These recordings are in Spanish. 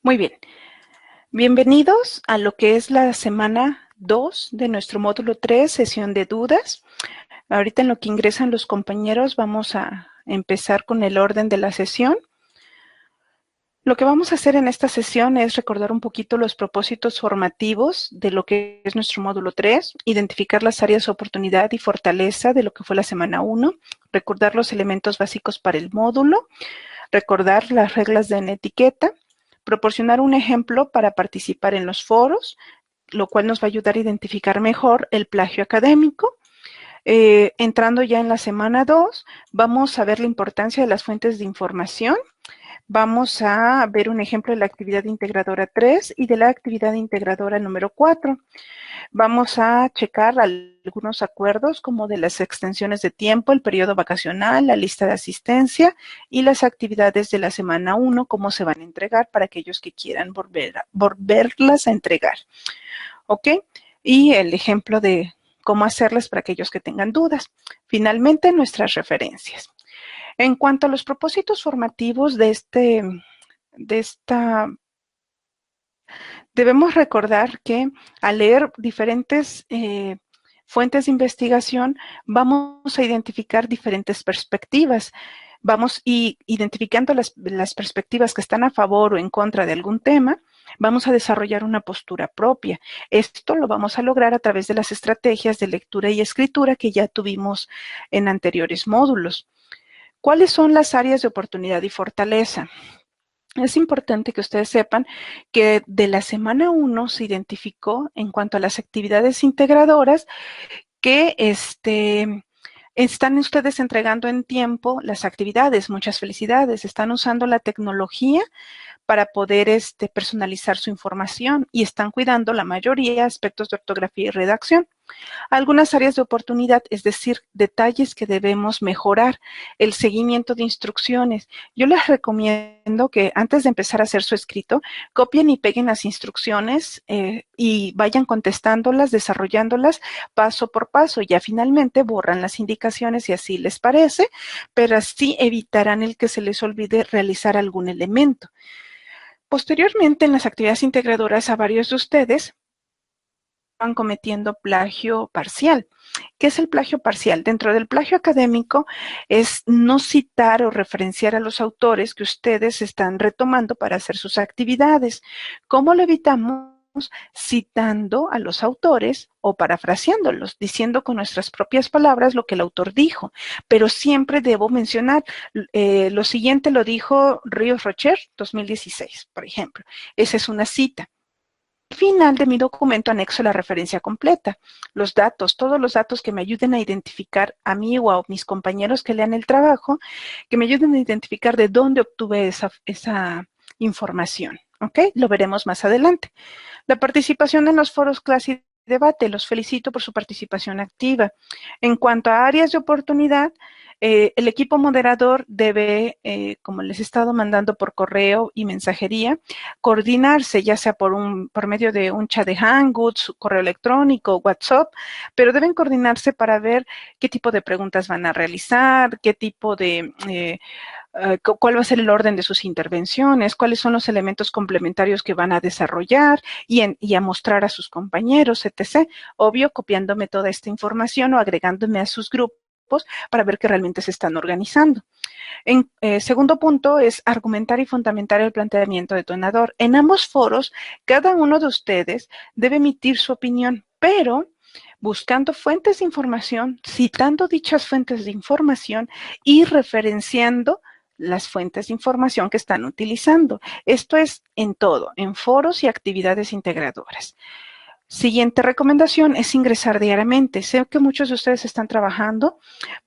Muy bien. Bienvenidos a lo que es la semana 2 de nuestro módulo 3, sesión de dudas. Ahorita en lo que ingresan los compañeros vamos a empezar con el orden de la sesión. Lo que vamos a hacer en esta sesión es recordar un poquito los propósitos formativos de lo que es nuestro módulo 3, identificar las áreas de oportunidad y fortaleza de lo que fue la semana 1, recordar los elementos básicos para el módulo, recordar las reglas de etiqueta, proporcionar un ejemplo para participar en los foros, lo cual nos va a ayudar a identificar mejor el plagio académico. Entrando ya en la semana 2, vamos a ver la importancia de las fuentes de información. Vamos a ver un ejemplo de la actividad integradora 3 y de la actividad integradora número 4. Vamos a checar algunos acuerdos como de las extensiones de tiempo, el periodo vacacional, la lista de asistencia y las actividades de la semana 1, cómo se van a entregar para aquellos que quieran volverlas a entregar. ¿Ok? Y el ejemplo de cómo hacerlas para aquellos que tengan dudas. Finalmente, nuestras referencias. En cuanto a los propósitos formativos de esta, debemos recordar que al leer diferentes fuentes de investigación, vamos a identificar diferentes perspectivas. Vamos identificando las perspectivas que están a favor o en contra de algún tema, vamos a desarrollar una postura propia. Esto lo vamos a lograr a través de las estrategias de lectura y escritura que ya tuvimos en anteriores módulos. ¿Cuáles son las áreas de oportunidad y fortaleza? Es importante que ustedes sepan que de la semana 1 se identificó en cuanto a las actividades integradoras que están ustedes entregando en tiempo las actividades. Muchas felicidades. Están usando la tecnología para poder personalizar su información y están cuidando la mayoría aspectos de ortografía y redacción. Algunas áreas de oportunidad, es decir, detalles que debemos mejorar, el seguimiento de instrucciones. Yo les recomiendo que antes de empezar a hacer su escrito, copien y peguen las instrucciones y vayan contestándolas, desarrollándolas paso por paso. Ya finalmente borran las indicaciones si así les parece, pero así evitarán el que se les olvide realizar algún elemento. Posteriormente, en las actividades integradoras a varios de ustedes van cometiendo plagio parcial. ¿Qué es el plagio parcial? Dentro del plagio académico es no citar o referenciar a los autores que ustedes están retomando para hacer sus actividades. ¿Cómo lo evitamos? Citando a los autores o parafraseándolos, diciendo con nuestras propias palabras lo que el autor dijo. Pero siempre debo mencionar, lo siguiente lo dijo Ríos Rocher, 2016, por ejemplo. Esa es una cita. Al final de mi documento anexo la referencia completa, los datos, todos los datos que me ayuden a identificar a mí o a mis compañeros que lean el trabajo, que me ayuden a identificar de dónde obtuve esa información. ¿Ok? Lo veremos más adelante. La participación en los foros clase y debate. Los felicito por su participación activa. En cuanto a áreas de oportunidad, el equipo moderador debe, como les he estado mandando por correo y mensajería, coordinarse, ya sea por medio de un chat de Hangouts, correo electrónico, WhatsApp, pero deben coordinarse para ver qué tipo de preguntas van a realizar, qué tipo de cuál va a ser el orden de sus intervenciones, cuáles son los elementos complementarios que van a desarrollar y a mostrar a sus compañeros, etc. Obvio, copiándome toda esta información o agregándome a sus grupos para ver que realmente se están organizando. En segundo punto es argumentar y fundamentar el planteamiento detonador. En ambos foros, cada uno de ustedes debe emitir su opinión, pero buscando fuentes de información, citando dichas fuentes de información y referenciando las fuentes de información que están utilizando. Esto es en todo, en foros y actividades integradoras. Siguiente recomendación es ingresar diariamente. Sé que muchos de ustedes están trabajando,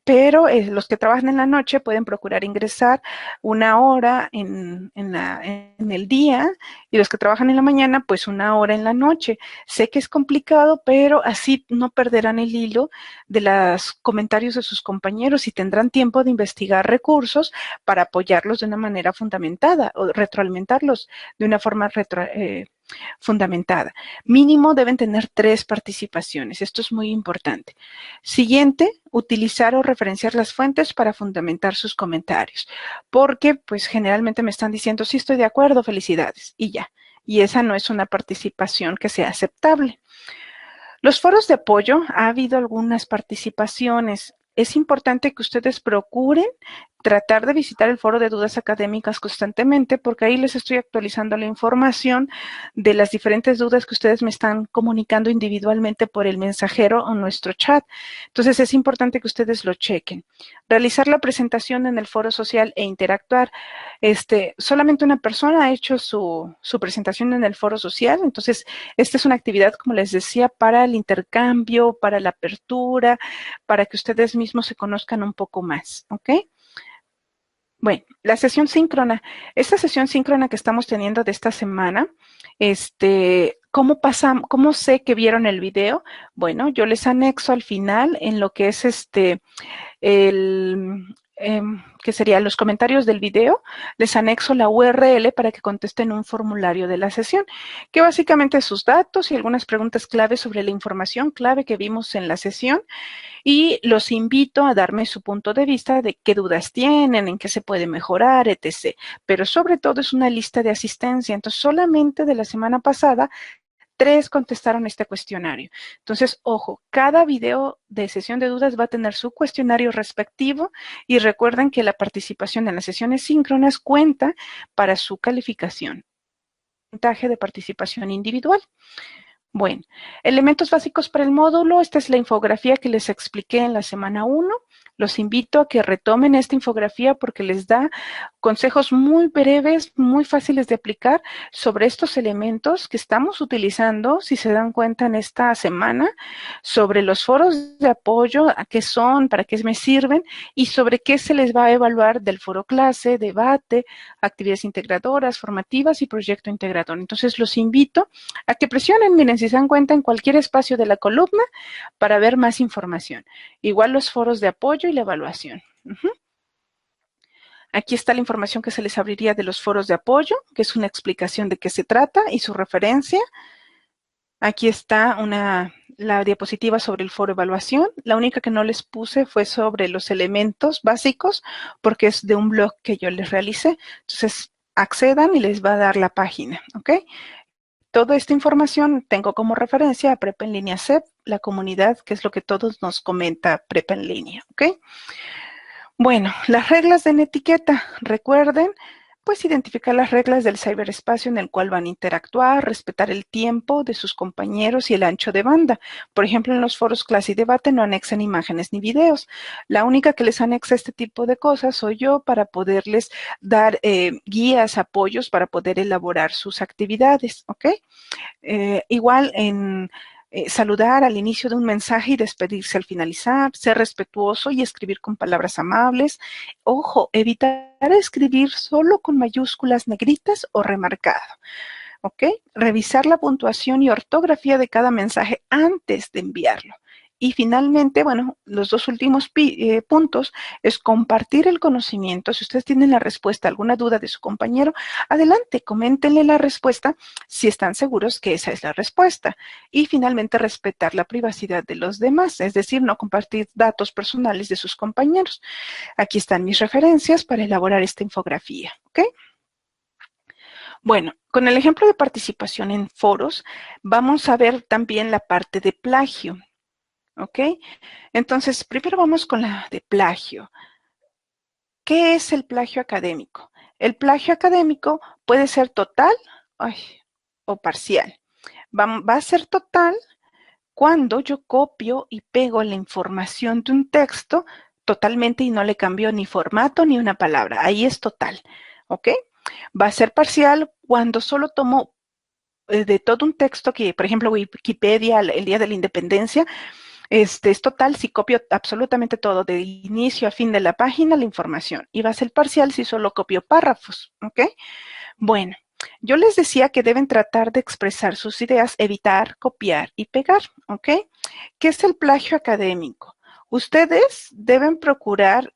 pero los que trabajan en la noche pueden procurar ingresar una hora en el día y los que trabajan en la mañana, pues una hora en la noche. Sé que es complicado, pero así no perderán el hilo de los comentarios de sus compañeros y tendrán tiempo de investigar recursos para apoyarlos de una manera fundamentada o retroalimentarlos de una forma fundamentada. Mínimo deben tener 3 participaciones. Esto es muy importante. Siguiente, utilizar o referenciar las fuentes para fundamentar sus comentarios. Porque, pues, generalmente me están diciendo, sí, estoy de acuerdo, felicidades, y ya. Y esa no es una participación que sea aceptable. Los foros de apoyo, ha habido algunas participaciones. Es importante que ustedes procuren tratar de visitar el foro de dudas académicas constantemente, porque ahí les estoy actualizando la información de las diferentes dudas que ustedes me están comunicando individualmente por el mensajero o nuestro chat. Entonces es importante que ustedes lo chequen. Realizar la presentación en el foro social e interactuar. Solamente una persona ha hecho su presentación en el foro social, entonces esta es una actividad, como les decía, para el intercambio, para la apertura, para que ustedes mismos se conozcan un poco más, ¿ok? Bueno, la sesión síncrona. Esta sesión síncrona que estamos teniendo de esta semana, ¿cómo sé que vieron el video? Bueno, yo les anexo al final en lo que es que serían los comentarios del video, les anexo la URL para que contesten un formulario de la sesión, que básicamente es sus datos y algunas preguntas clave sobre la información clave que vimos en la sesión, y los invito a darme su punto de vista de qué dudas tienen, en qué se puede mejorar, etc. Pero sobre todo es una lista de asistencia, entonces solamente de la semana pasada 3 contestaron este cuestionario. Entonces, ojo, cada video de sesión de dudas va a tener su cuestionario respectivo y recuerden que la participación en las sesiones síncronas cuenta para su calificación. Puntaje de participación individual. Bueno, elementos básicos para el módulo. Esta es la infografía que les expliqué en la semana 1. Los invito a que retomen esta infografía porque les da consejos muy breves, muy fáciles de aplicar sobre estos elementos que estamos utilizando, si se dan cuenta en esta semana, sobre los foros de apoyo, a qué son, para qué me sirven y sobre qué se les va a evaluar del foro clase, debate, actividades integradoras, formativas y proyecto integrador. Entonces los invito a que presionen, miren, si se dan cuenta, en cualquier espacio de la columna para ver más información. Igual los foros de apoyo y la evaluación. Aquí está la información que se les abriría de los foros de apoyo, que es una explicación de qué se trata y su referencia. Aquí está la diapositiva sobre el foro evaluación. La única que no les puse fue sobre los elementos básicos, porque es de un blog que yo les realicé. Entonces, accedan y les va a dar la página, ¿ok? Toda esta información tengo como referencia a Prepa en Línea CEP, la comunidad, que es lo que todos nos comenta Prepa en Línea, ¿ok? Bueno, las reglas de etiqueta. Recuerden, pues identificar las reglas del ciberespacio en el cual van a interactuar, respetar el tiempo de sus compañeros y el ancho de banda. Por ejemplo, en los foros clase y debate no anexan imágenes ni videos. La única que les anexa este tipo de cosas soy yo para poderles dar guías, apoyos para poder elaborar sus actividades, ¿ok? Igual en saludar al inicio de un mensaje y despedirse al finalizar, ser respetuoso y escribir con palabras amables. Ojo, evitar escribir solo con mayúsculas negritas o remarcado. ¿Ok? Revisar la puntuación y ortografía de cada mensaje antes de enviarlo. Y finalmente, bueno, los dos últimos puntos es compartir el conocimiento. Si ustedes tienen la respuesta a alguna duda de su compañero, adelante, coméntenle la respuesta si están seguros que esa es la respuesta. Y finalmente, respetar la privacidad de los demás, es decir, no compartir datos personales de sus compañeros. Aquí están mis referencias para elaborar esta infografía, ¿ok? Bueno, con el ejemplo de participación en foros, vamos a ver también la parte de plagio, ¿ok? Entonces, primero vamos con la de plagio. ¿Qué es el plagio académico? El plagio académico puede ser total o parcial. Va a ser total cuando yo copio y pego la información de un texto totalmente y no le cambio ni formato ni una palabra. Ahí es total, ¿ok? Va a ser parcial cuando solo tomo de todo un texto que, por ejemplo, Wikipedia, el Día de la Independencia, es total si copio absolutamente todo, de inicio a fin de la página, la información. Y va a ser parcial si solo copio párrafos, ¿ok? Bueno, yo les decía que deben tratar de expresar sus ideas, evitar copiar y pegar, ¿ok? ¿Qué es el plagio académico? Ustedes deben procurar,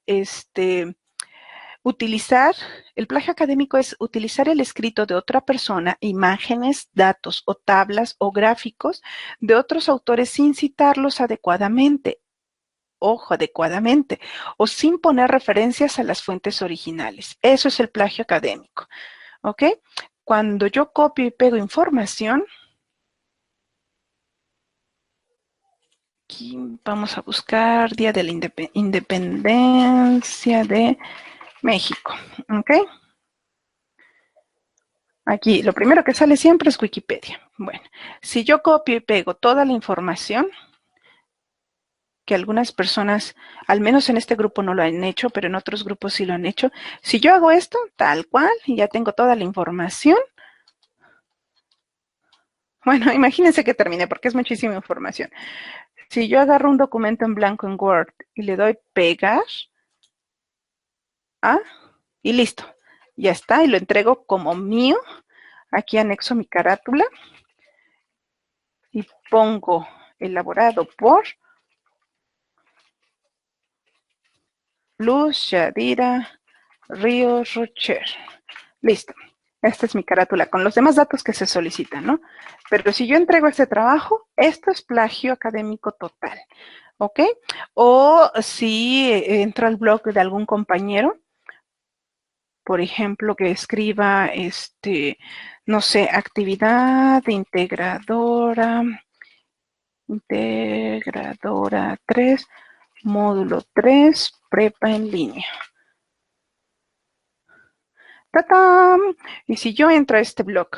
El plagio académico es utilizar el escrito de otra persona, imágenes, datos o tablas o gráficos de otros autores sin citarlos adecuadamente, ojo, adecuadamente, o sin poner referencias a las fuentes originales. Eso es el plagio académico, ¿ok? Cuando yo copio y pego información, aquí vamos a buscar Día de la Independencia de México, ¿ok? Aquí, lo primero que sale siempre es Wikipedia. Bueno, si yo copio y pego toda la información, que algunas personas, al menos en este grupo no lo han hecho, pero en otros grupos sí lo han hecho. Si yo hago esto, tal cual, y ya tengo toda la información, bueno, imagínense que termine, porque es muchísima información. Si yo agarro un documento en blanco en Word y le doy pegar, ¿ah? Y listo, ya está, y lo entrego como mío. Aquí anexo mi carátula y pongo elaborado por Luz Yadira Ríos Rocher. Listo. Esta es mi carátula con los demás datos que se solicitan, ¿no? Pero si yo entrego este trabajo, esto es plagio académico total, ¿ok? O si entro al blog de algún compañero, por ejemplo, que escriba, no sé, actividad integradora 3, módulo 3, prepa en línea. ¡Tatán! Y si yo entro a este blog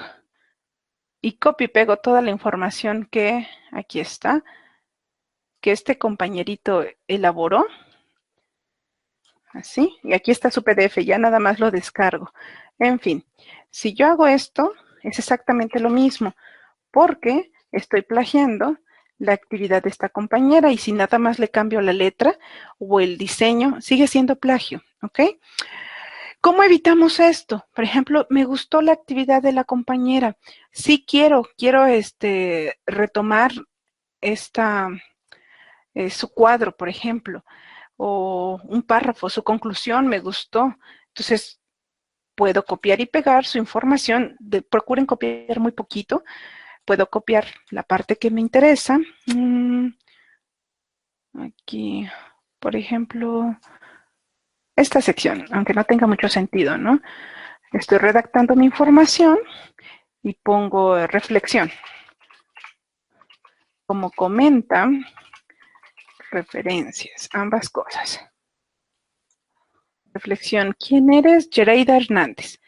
y copio y pego toda la información que aquí está, que este compañerito elaboró, así, y aquí está su PDF, ya nada más lo descargo. En fin, si yo hago esto, es exactamente lo mismo, porque estoy plagiando la actividad de esta compañera y si nada más le cambio la letra o el diseño, sigue siendo plagio, ¿ok? ¿Cómo evitamos esto? Por ejemplo, me gustó la actividad de la compañera. Sí quiero retomar esta, su cuadro, por ejemplo, o un párrafo, su conclusión me gustó. Entonces, puedo copiar y pegar su información. Procuren copiar muy poquito. Puedo copiar la parte que me interesa. Aquí, por ejemplo, esta sección, aunque no tenga mucho sentido, ¿no? Estoy redactando mi información y pongo reflexión. Como comenta, referencias, ambas cosas. Reflexión, ¿quién eres? Gereida Hernández.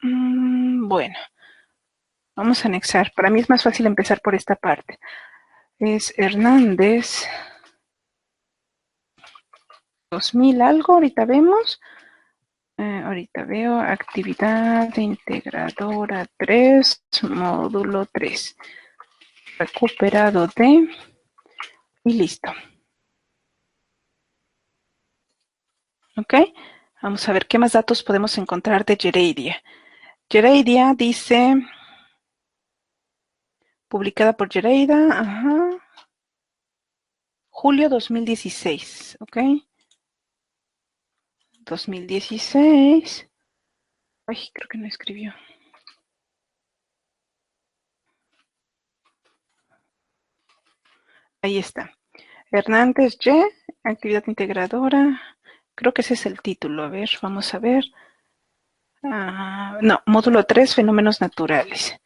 Bueno, vamos a anexar. Para mí es más fácil empezar por esta parte. Es Hernández 2000 algo, ahorita vemos. Ahorita veo actividad de integradora 3, módulo 3. Recuperado de y listo. ¿Ok? Vamos a ver qué más datos podemos encontrar de Gereidia. Gereidia dice, publicada por Gereida, ajá, julio 2016, ¿ok? 2016. Ay, creo que no escribió. Ahí está. Hernández Y, actividad integradora. Creo que ese es el título. A ver, vamos a ver. No, módulo 3, fenómenos naturales.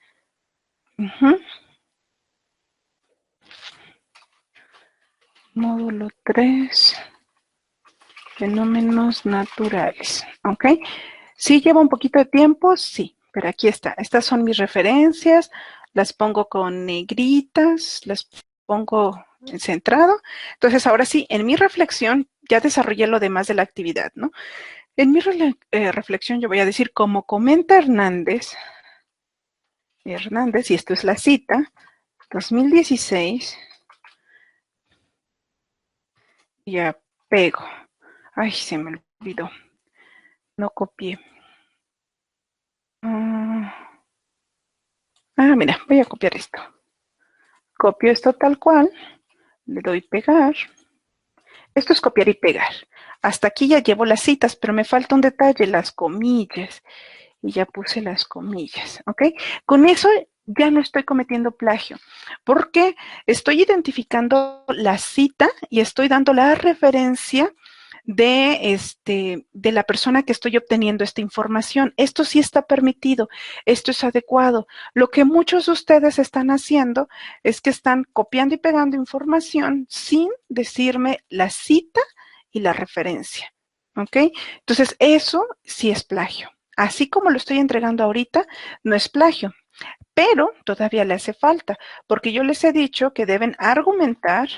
Módulo 3, fenómenos naturales. ¿Ok? ¿Sí lleva un poquito de tiempo? Sí, pero aquí está. Estas son mis referencias. Las pongo con negritas, las pongo en centrado. Entonces, ahora sí, en mi reflexión ya desarrollé lo demás de la actividad, ¿no? En mi reflexión yo voy a decir, como comenta Hernández, y esto es la cita, 2016, ya pego. Ay, se me olvidó. No copié. Mira, voy a copiar esto. Copio esto tal cual, le doy pegar Esto es copiar y pegar. Hasta aquí ya llevo las citas, pero me falta un detalle, las comillas. Y ya puse las comillas, ¿ok? Con eso ya no estoy cometiendo plagio, porque estoy identificando la cita y estoy dando la referencia de la persona que estoy obteniendo esta información. Esto sí está permitido, esto es adecuado. Lo que muchos de ustedes están haciendo es que están copiando y pegando información sin decirme la cita y la referencia, ¿ok? Entonces, eso sí es plagio. Así como lo estoy entregando ahorita, no es plagio, pero todavía le hace falta, porque yo les he dicho que deben argumentar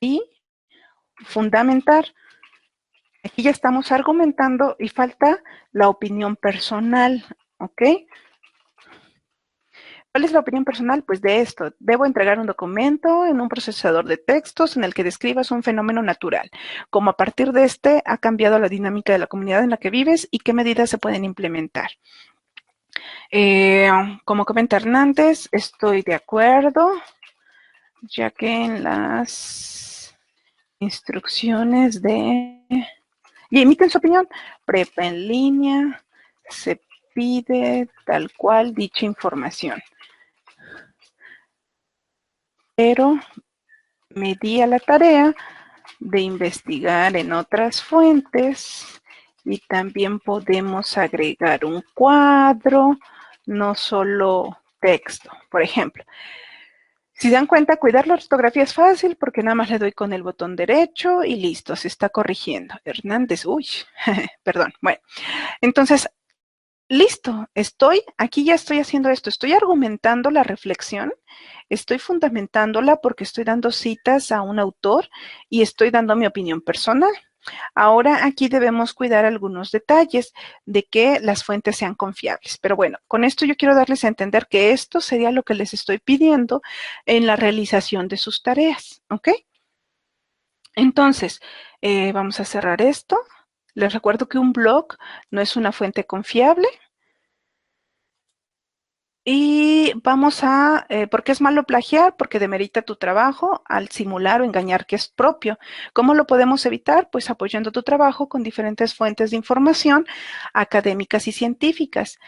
y fundamentar. Aquí ya estamos argumentando y falta la opinión personal, ¿ok? ¿Cuál es la opinión personal? Pues de esto, debo entregar un documento en un procesador de textos en el que describas un fenómeno natural, como a partir de este ha cambiado la dinámica de la comunidad en la que vives y qué medidas se pueden implementar. Como comenta Hernández, estoy de acuerdo, ya que en las instrucciones y emiten su opinión, prepa en línea, se pide tal cual dicha información. Pero me di a la tarea de investigar en otras fuentes y también podemos agregar un cuadro, no solo texto. Por ejemplo, si dan cuenta, cuidar la ortografía es fácil porque nada más le doy con el botón derecho y listo, se está corrigiendo. Hernández, uy, perdón. Bueno, entonces, listo, aquí ya estoy haciendo esto, estoy argumentando la reflexión, estoy fundamentándola porque estoy dando citas a un autor y estoy dando mi opinión personal. Ahora aquí debemos cuidar algunos detalles de que las fuentes sean confiables. Pero bueno, con esto yo quiero darles a entender que esto sería lo que les estoy pidiendo en la realización de sus tareas, ¿ok? Entonces, vamos a cerrar esto. Les recuerdo que un blog no es una fuente confiable. Y vamos ¿por qué es malo plagiar? Porque demerita tu trabajo al simular o engañar que es propio. ¿Cómo lo podemos evitar? Pues apoyando tu trabajo con diferentes fuentes de información académicas y científicas,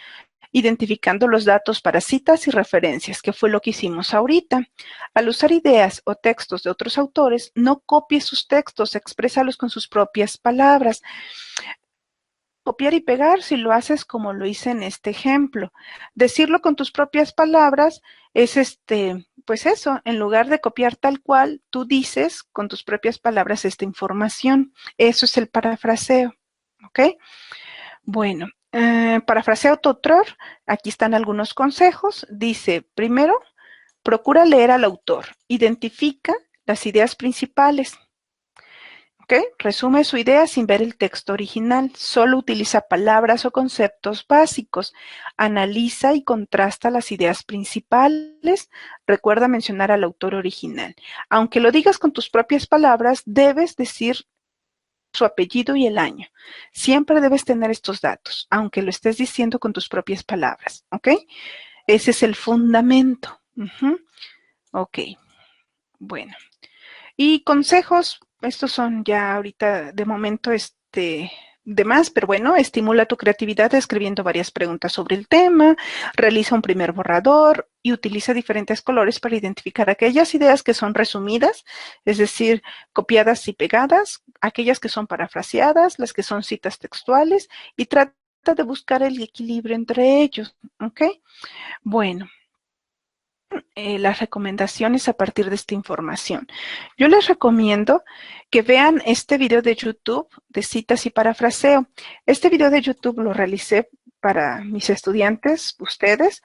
identificando los datos para citas y referencias, que fue lo que hicimos ahorita. Al usar ideas o textos de otros autores, no copies sus textos, exprésalos con sus propias palabras. Copiar y pegar si lo haces como lo hice en este ejemplo. Decirlo con tus propias palabras es pues eso, en lugar de copiar tal cual, tú dices con tus propias palabras esta información. Eso es el parafraseo, ¿ok? Bueno, parafraseo tu autor, aquí están algunos consejos. Dice, primero, procura leer al autor, identifica las ideas principales. ¿Ok? Resume su idea sin ver el texto original, solo utiliza palabras o conceptos básicos, analiza y contrasta las ideas principales, recuerda mencionar al autor original. Aunque lo digas con tus propias palabras, debes decir su apellido y el año. Siempre debes tener estos datos, aunque lo estés diciendo con tus propias palabras, ¿ok? Ese es el fundamento. Ok, bueno. Y consejos, estos son ya ahorita de momento de más, pero bueno, estimula tu creatividad escribiendo varias preguntas sobre el tema, realiza un primer borrador y utiliza diferentes colores para identificar aquellas ideas que son resumidas, es decir, copiadas y pegadas, aquellas que son parafraseadas, las que son citas textuales y trata de buscar el equilibrio entre ellos, ¿ok? Bueno, las recomendaciones a partir de esta información. Yo les recomiendo que vean este video de YouTube de citas y parafraseo. Este video de YouTube lo realicé para mis estudiantes, ustedes,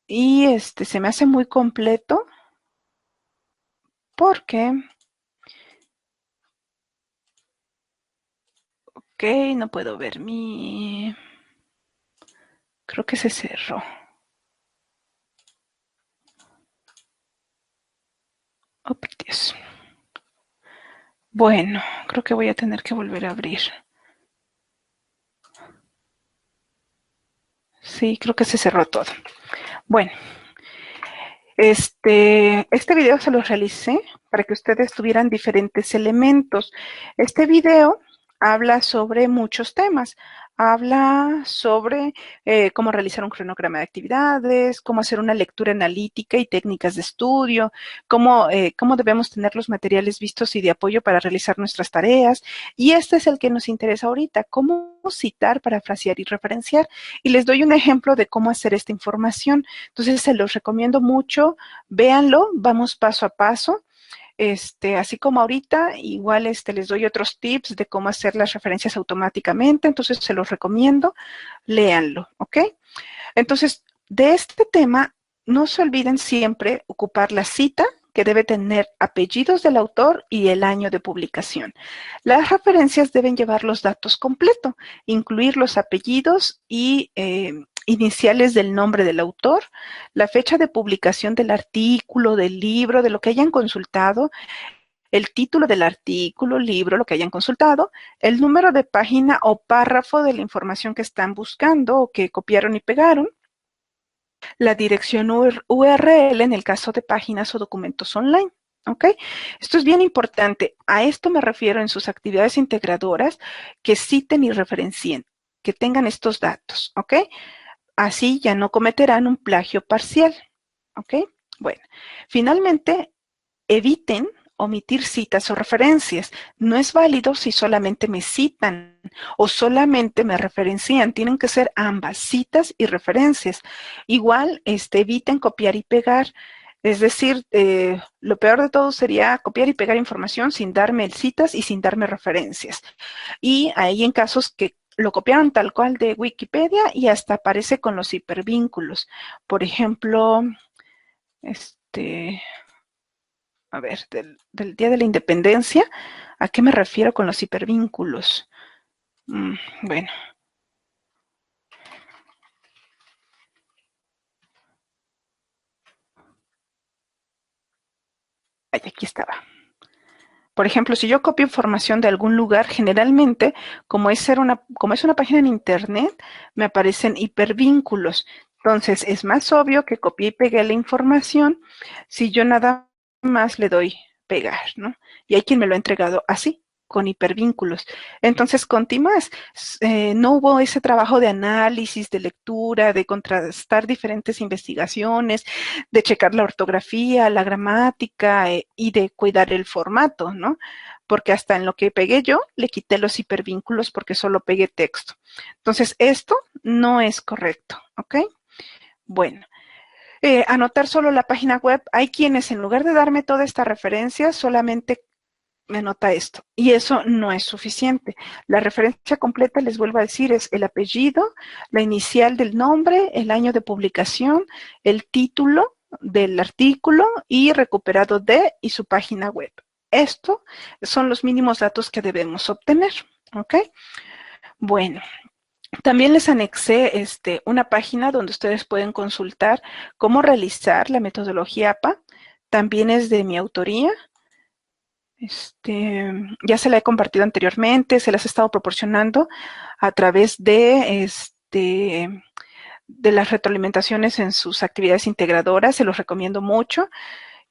y se me hace muy completo porque, ok, no puedo ver creo que se cerró. Oh, Dios. Bueno, creo que voy a tener que volver a abrir. Sí, creo que se cerró todo. Bueno, este video se lo realicé para que ustedes tuvieran diferentes elementos. Este video habla sobre muchos temas. Habla sobre cómo realizar un cronograma de actividades, cómo hacer una lectura analítica y técnicas de estudio, cómo debemos tener los materiales vistos y de apoyo para realizar nuestras tareas. Y este es el que nos interesa ahorita, cómo citar, parafrasear y referenciar. Y les doy un ejemplo de cómo hacer esta información. Entonces, se los recomiendo mucho. Véanlo, vamos paso a paso. Así como ahorita, igual les doy otros tips de cómo hacer las referencias automáticamente, entonces se los recomiendo, léanlo, ¿ok? Entonces, de este tema, no se olviden siempre ocupar la cita que debe tener apellidos del autor y el año de publicación. Las referencias deben llevar los datos completos, incluir los apellidos y iniciales del nombre del autor, la fecha de publicación del artículo, del libro, de lo que hayan consultado, el título del artículo, libro, lo que hayan consultado, el número de página o párrafo de la información que están buscando o que copiaron y pegaron, la dirección URL en el caso de páginas o documentos online. ¿Ok? Esto es bien importante. A esto me refiero en sus actividades integradoras, que citen y referencien, que tengan estos datos. ¿Ok? Así ya no cometerán un plagio parcial. ¿Ok? Bueno, finalmente, eviten omitir citas o referencias. No es válido si solamente me citan o solamente me referencian. Tienen que ser ambas, citas y referencias. Igual, eviten copiar y pegar. Es decir, lo peor de todo sería copiar y pegar información sin darme citas y sin darme referencias. Y hay en casos que lo copiaron tal cual de Wikipedia y hasta aparece con los hipervínculos. Por ejemplo, a ver, del Día de la Independencia, ¿a qué me refiero con los hipervínculos? Bueno. Ay, aquí estaba. Por ejemplo, si yo copio información de algún lugar, generalmente, como es una página en internet, me aparecen hipervínculos. Entonces, es más obvio que copié y pegué la información si yo nada más le doy pegar, ¿no? Y hay quien me lo ha entregado así, con hipervínculos. Entonces, continúas. No hubo ese trabajo de análisis, de lectura, de contrastar diferentes investigaciones, de checar la ortografía, la gramática y de cuidar el formato, ¿no? Porque hasta en lo que pegué yo, le quité los hipervínculos porque solo pegué texto. Entonces, esto no es correcto, ¿ok? Bueno, anotar solo la página web. Hay quienes, en lugar de darme toda esta referencia, solamente me anota esto. Y eso no es suficiente. La referencia completa, les vuelvo a decir, es el apellido, la inicial del nombre, el año de publicación, el título del artículo y recuperado de y su página web. Estos son los mínimos datos que debemos obtener. ¿Ok? Bueno, también les anexé una página donde ustedes pueden consultar cómo realizar la metodología APA. También es de mi autoría. Ya se la he compartido anteriormente, se las he estado proporcionando a través de las retroalimentaciones en sus actividades integradoras, se los recomiendo mucho,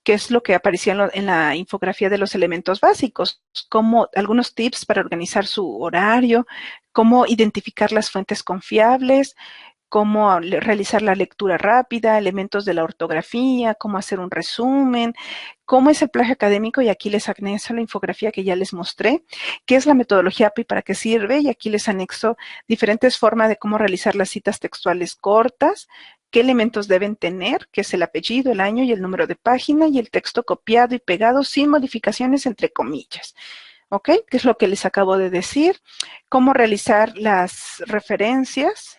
que es lo que aparecía en la infografía de los elementos básicos, como algunos tips para organizar su horario, cómo identificar las fuentes confiables, cómo realizar la lectura rápida, elementos de la ortografía, cómo hacer un resumen, cómo es el plagio académico, y aquí les anexo la infografía que ya les mostré, qué es la metodología APA y para qué sirve, y aquí les anexo diferentes formas de cómo realizar las citas textuales cortas, qué elementos deben tener, que es el apellido, el año y el número de página, y el texto copiado y pegado sin modificaciones entre comillas. ¿Ok? ¿Qué es lo que les acabo de decir? Cómo realizar las referencias,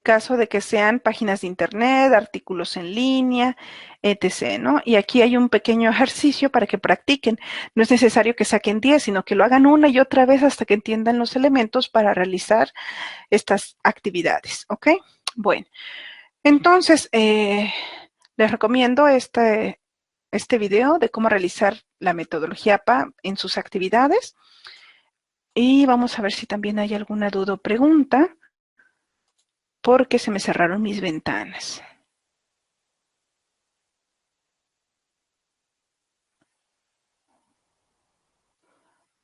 caso de que sean páginas de internet, artículos en línea, etc., ¿no? Y aquí hay un pequeño ejercicio para que practiquen. No es necesario que saquen 10, sino que lo hagan una y otra vez hasta que entiendan los elementos para realizar estas actividades, ¿ok? Bueno, entonces, les recomiendo este video de cómo realizar la metodología APA en sus actividades. Y vamos a ver si también hay alguna duda o pregunta, porque se me cerraron mis ventanas.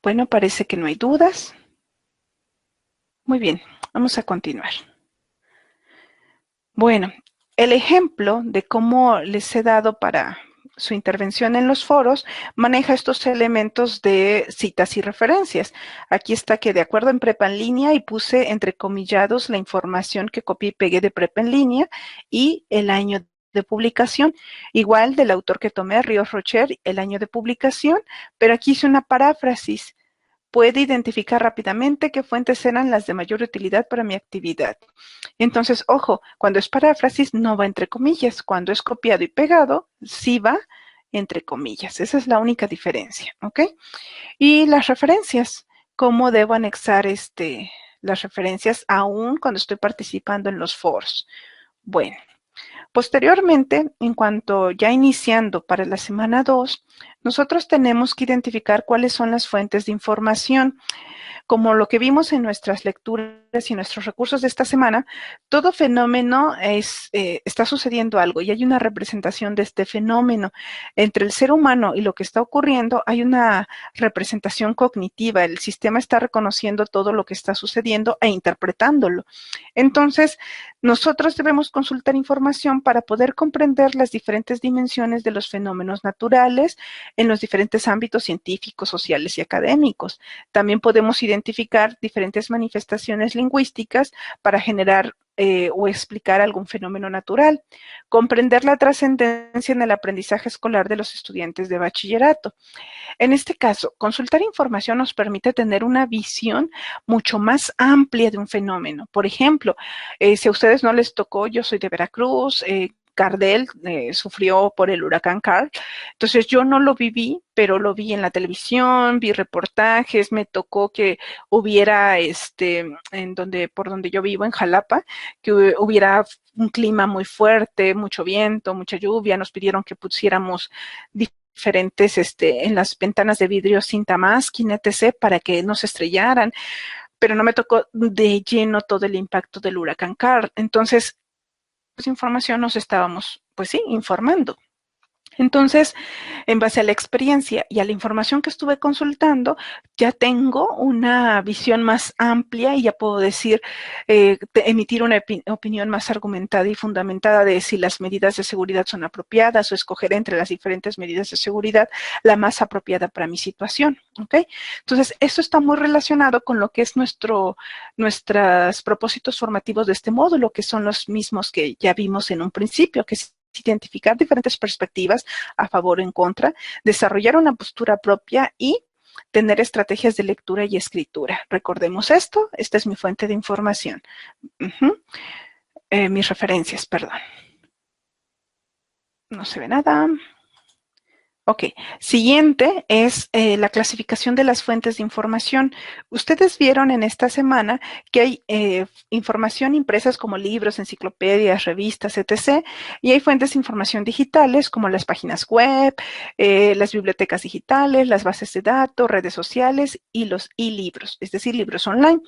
Bueno, parece que no hay dudas. Muy bien, vamos a continuar. Bueno, el ejemplo de cómo les he dado para su intervención en los foros maneja estos elementos de citas y referencias. Aquí está que de acuerdo en Prepa en línea y puse entrecomillados la información que copié y pegué de Prepa en línea y el año de publicación, igual del autor que tomé, Ríos Rocher, el año de publicación, pero aquí hice una paráfrasis. Puede identificar rápidamente qué fuentes eran las de mayor utilidad para mi actividad. Entonces, ojo, cuando es paráfrasis no va entre comillas, cuando es copiado y pegado sí va entre comillas. Esa es la única diferencia, ¿ok? Y las referencias, ¿cómo debo anexar las referencias aún cuando estoy participando en los foros? Bueno, posteriormente, en cuanto ya iniciando para la semana 2, nosotros tenemos que identificar cuáles son las fuentes de información. Como lo que vimos en nuestras lecturas y nuestros recursos de esta semana, todo fenómeno está sucediendo algo y hay una representación de este fenómeno. Entre el ser humano y lo que está ocurriendo hay una representación cognitiva. El sistema está reconociendo todo lo que está sucediendo e interpretándolo. Entonces, nosotros debemos consultar información para poder comprender las diferentes dimensiones de los fenómenos naturales en los diferentes ámbitos científicos, sociales y académicos. También podemos identificar diferentes manifestaciones lingüísticas para generar o explicar algún fenómeno natural. Comprender la trascendencia en el aprendizaje escolar de los estudiantes de bachillerato. En este caso, consultar información nos permite tener una visión mucho más amplia de un fenómeno. Por ejemplo, si a ustedes no les tocó, yo soy de Veracruz, Gardel sufrió por el huracán Carl. Entonces yo no lo viví, pero lo vi en la televisión, vi reportajes, me tocó que hubiera por donde yo vivo, en Jalapa, que hubiera un clima muy fuerte, mucho viento, mucha lluvia, nos pidieron que pusiéramos diferentes en las ventanas de vidrio cinta masking, etc., para que no se estrellaran, pero no me tocó de lleno todo el impacto del huracán Carl. Entonces, esa información nos estábamos, pues sí, informando. Entonces, en base a la experiencia y a la información que estuve consultando, ya tengo una visión más amplia y ya puedo decir, emitir una opinión más argumentada y fundamentada de si las medidas de seguridad son apropiadas o escoger entre las diferentes medidas de seguridad la más apropiada para mi situación, ¿ok? Entonces, esto está muy relacionado con lo que es nuestros propósitos formativos de este módulo, que son los mismos que ya vimos en un principio, que es identificar diferentes perspectivas a favor o en contra, desarrollar una postura propia y tener estrategias de lectura y escritura. Recordemos esto, esta es mi fuente de información. Mis referencias, perdón. No se ve nada. Ok, siguiente es la clasificación de las fuentes de información. Ustedes vieron en esta semana que hay información impresas como libros, enciclopedias, revistas, etc. Y hay fuentes de información digitales como las páginas web, las bibliotecas digitales, las bases de datos, redes sociales y los e-libros, es decir, libros online.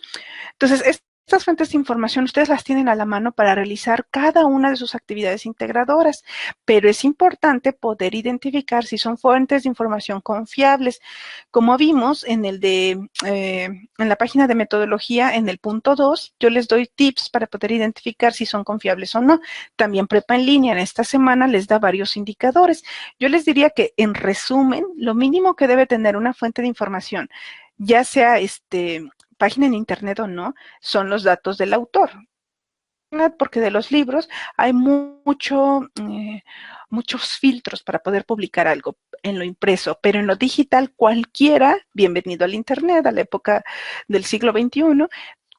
Entonces, estas fuentes de información ustedes las tienen a la mano para realizar cada una de sus actividades integradoras, pero es importante poder identificar si son fuentes de información confiables. Como vimos en en la página de metodología, en el punto 2, yo les doy tips para poder identificar si son confiables o no. También Prepa en línea en esta semana les da varios indicadores. Yo les diría que, en resumen, lo mínimo que debe tener una fuente de información, ya sea página en internet o no, son los datos del autor. Porque de los libros hay muchos filtros para poder publicar algo en lo impreso, pero en lo digital cualquiera, bienvenido al internet, a la época del siglo XXI,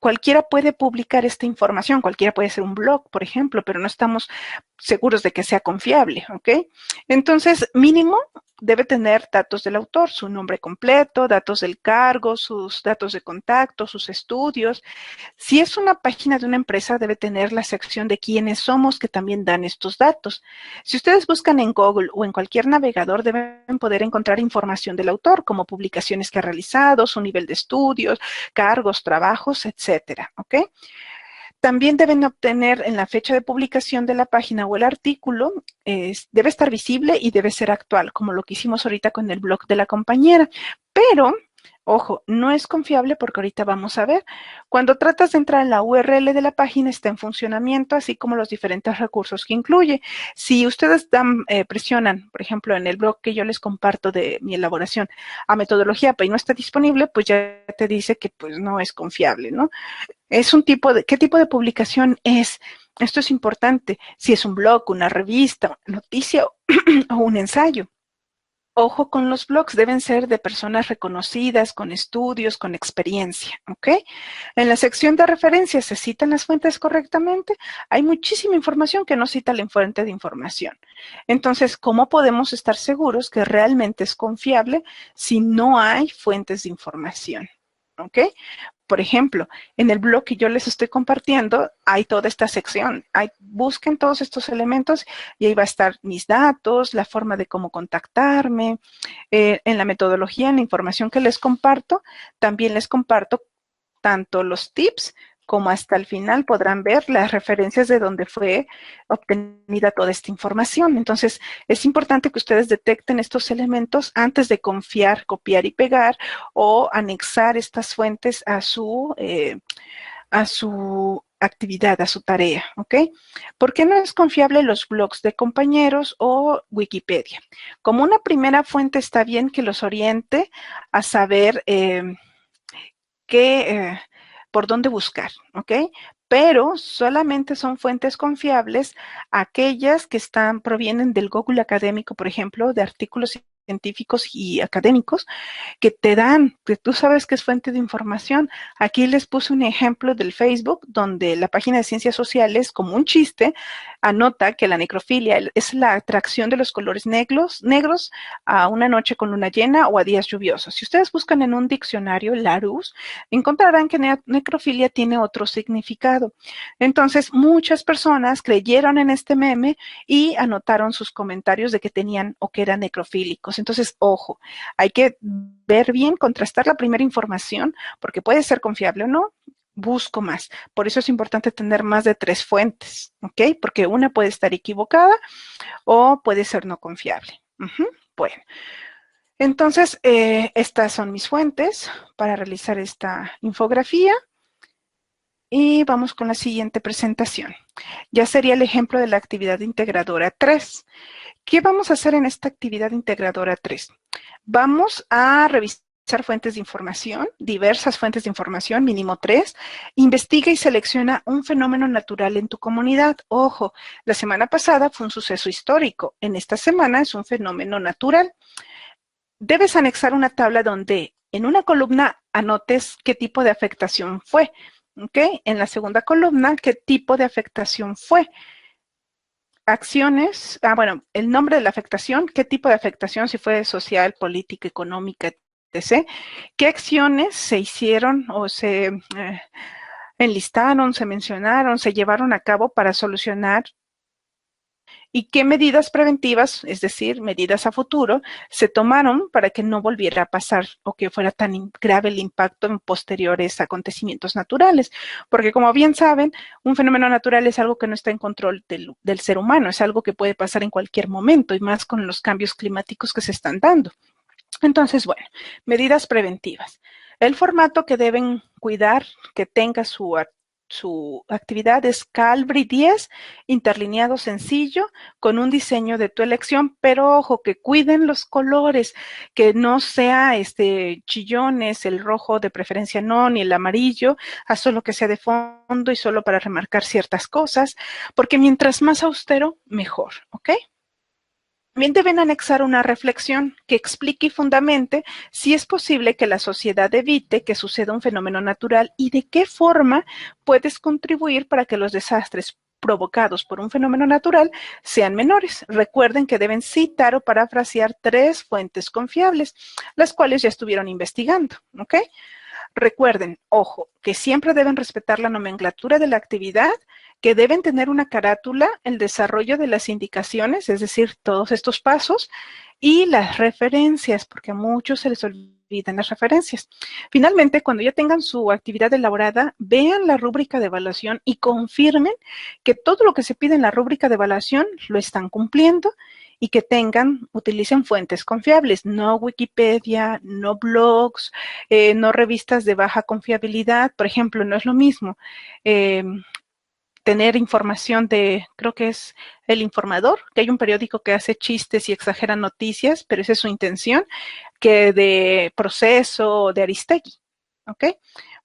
cualquiera puede publicar esta información, cualquiera puede hacer un blog, por ejemplo, pero no estamos seguros de que sea confiable, ¿ok? Entonces, mínimo debe tener datos del autor, su nombre completo, datos del cargo, sus datos de contacto, sus estudios. Si es una página de una empresa, debe tener la sección de quiénes somos, que también dan estos datos. Si ustedes buscan en Google o en cualquier navegador, deben poder encontrar información del autor, como publicaciones que ha realizado, su nivel de estudios, cargos, trabajos, etcétera, ¿ok? También deben obtener en la fecha de publicación de la página o el artículo, debe estar visible y debe ser actual, como lo que hicimos ahorita con el blog de la compañera. Pero, Ojo, no es confiable porque ahorita vamos a ver. Cuando tratas de entrar en la URL de la página está en funcionamiento, así como los diferentes recursos que incluye. Si ustedes presionan, por ejemplo, en el blog que yo les comparto de mi elaboración a metodología APA y no está disponible, pues ya te dice que pues no es confiable, ¿no? Es un tipo de, ¿qué tipo de publicación es? Esto es importante. Si es un blog, una revista, una noticia o un ensayo. Ojo con los blogs, deben ser de personas reconocidas, con estudios, con experiencia, ¿ok? En la sección de referencias, ¿se citan las fuentes correctamente? Hay muchísima información que no cita la fuente de información. Entonces, ¿cómo podemos estar seguros que realmente es confiable si no hay fuentes de información? ¿Ok? Por ejemplo, en el blog que yo les estoy compartiendo, hay toda esta sección. Busquen todos estos elementos y ahí va a estar mis datos, la forma de cómo contactarme. En la metodología, en la información que les comparto, también les comparto tanto los tips como hasta el final podrán ver las referencias de donde fue obtenida toda esta información. Entonces, es importante que ustedes detecten estos elementos antes de confiar, copiar y pegar o anexar estas fuentes a su actividad, a su tarea, ¿ok? ¿Por qué no es confiable los blogs de compañeros o Wikipedia? Como una primera fuente está bien que los oriente a saber por dónde buscar, ¿ok? Pero solamente son fuentes confiables aquellas que provienen del Google académico, por ejemplo, de artículos científicos y académicos que te dan, que tú sabes que es fuente de información. Aquí les puse un ejemplo del Facebook donde la página de Ciencias Sociales, como un chiste, anota que la necrofilia es la atracción de los colores negros a una noche con luna llena o a días lluviosos. Si ustedes buscan en un diccionario Larousse, encontrarán que necrofilia tiene otro significado. Entonces, muchas personas creyeron en este meme y anotaron sus comentarios de que tenían o que eran necrofílicos. Entonces, ojo, hay que ver bien, contrastar la primera información, porque puede ser confiable o no. Busco más. Por eso es importante tener más de 3 fuentes, ¿ok? Porque una puede estar equivocada o puede ser no confiable. Bueno, entonces, estas son mis fuentes para realizar esta infografía. Y vamos con la siguiente presentación. Ya sería el ejemplo de la actividad integradora 3. ¿Qué vamos a hacer en esta actividad integradora 3? Vamos a revisar fuentes de información, diversas fuentes de información, mínimo 3. Investiga y selecciona un fenómeno natural en tu comunidad. Ojo, la semana pasada fue un suceso histórico. En esta semana es un fenómeno natural. Debes anexar una tabla donde en una columna anotes qué tipo de afectación fue. ¿Ok? En la segunda columna, ¿qué tipo de afectación fue? Acciones, bueno, el nombre de la afectación, qué tipo de afectación, si fue social, política, económica, etc. ¿Qué acciones se hicieron o se enlistaron, se mencionaron, se llevaron a cabo para solucionar? ¿Y qué medidas preventivas, es decir, medidas a futuro, se tomaron para que no volviera a pasar o que fuera tan grave el impacto en posteriores acontecimientos naturales? Porque como bien saben, un fenómeno natural es algo que no está en control del ser humano, es algo que puede pasar en cualquier momento y más con los cambios climáticos que se están dando. Entonces, bueno, medidas preventivas. El formato que deben cuidar que tenga su actividad es Calbri 10, interlineado sencillo, con un diseño de tu elección, pero ojo, que cuiden los colores, que no sea chillones, el rojo de preferencia no, ni el amarillo, a solo que sea de fondo y solo para remarcar ciertas cosas, porque mientras más austero, mejor, ¿ok? También deben anexar una reflexión que explique y fundamente si es posible que la sociedad evite que suceda un fenómeno natural y de qué forma puedes contribuir para que los desastres provocados por un fenómeno natural sean menores. Recuerden que deben citar o parafrasear 3 fuentes confiables, las cuales ya estuvieron investigando, ¿ok? Recuerden, ojo, que siempre deben respetar la nomenclatura de la actividad, que deben tener una carátula, el desarrollo de las indicaciones, es decir, todos estos pasos, y las referencias, porque a muchos se les olvidan las referencias. Finalmente, cuando ya tengan su actividad elaborada, vean la rúbrica de evaluación y confirmen que todo lo que se pide en la rúbrica de evaluación lo están cumpliendo y que utilicen fuentes confiables, no Wikipedia, no blogs, no revistas de baja confiabilidad. Por ejemplo, no es lo mismo tener información de, creo que es El Informador, que hay un periódico que hace chistes y exagera noticias, pero esa es su intención, que de Proceso o de Aristegui, ¿ok?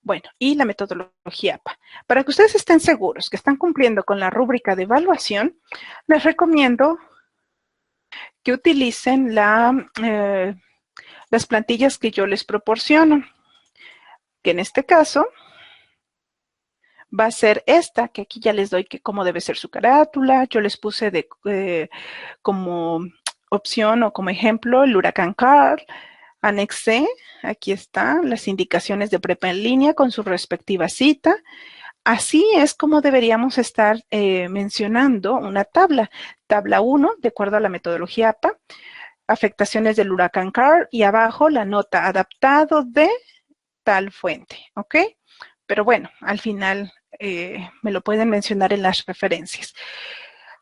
Bueno, y la metodología APA. Para que ustedes estén seguros que están cumpliendo con la rúbrica de evaluación, les recomiendo que utilicen las plantillas que yo les proporciono, que en este caso va a ser esta, que aquí ya les doy que cómo debe ser su carátula. Yo les puse como opción o como ejemplo el huracán Carl. Anexé, aquí están las indicaciones de prepa en línea con su respectiva cita. Así es como deberíamos estar mencionando una tabla. Tabla 1, de acuerdo a la metodología APA, afectaciones del huracán Carl, y abajo la nota adaptado de tal fuente, ¿ok? Pero bueno, al final me lo pueden mencionar en las referencias.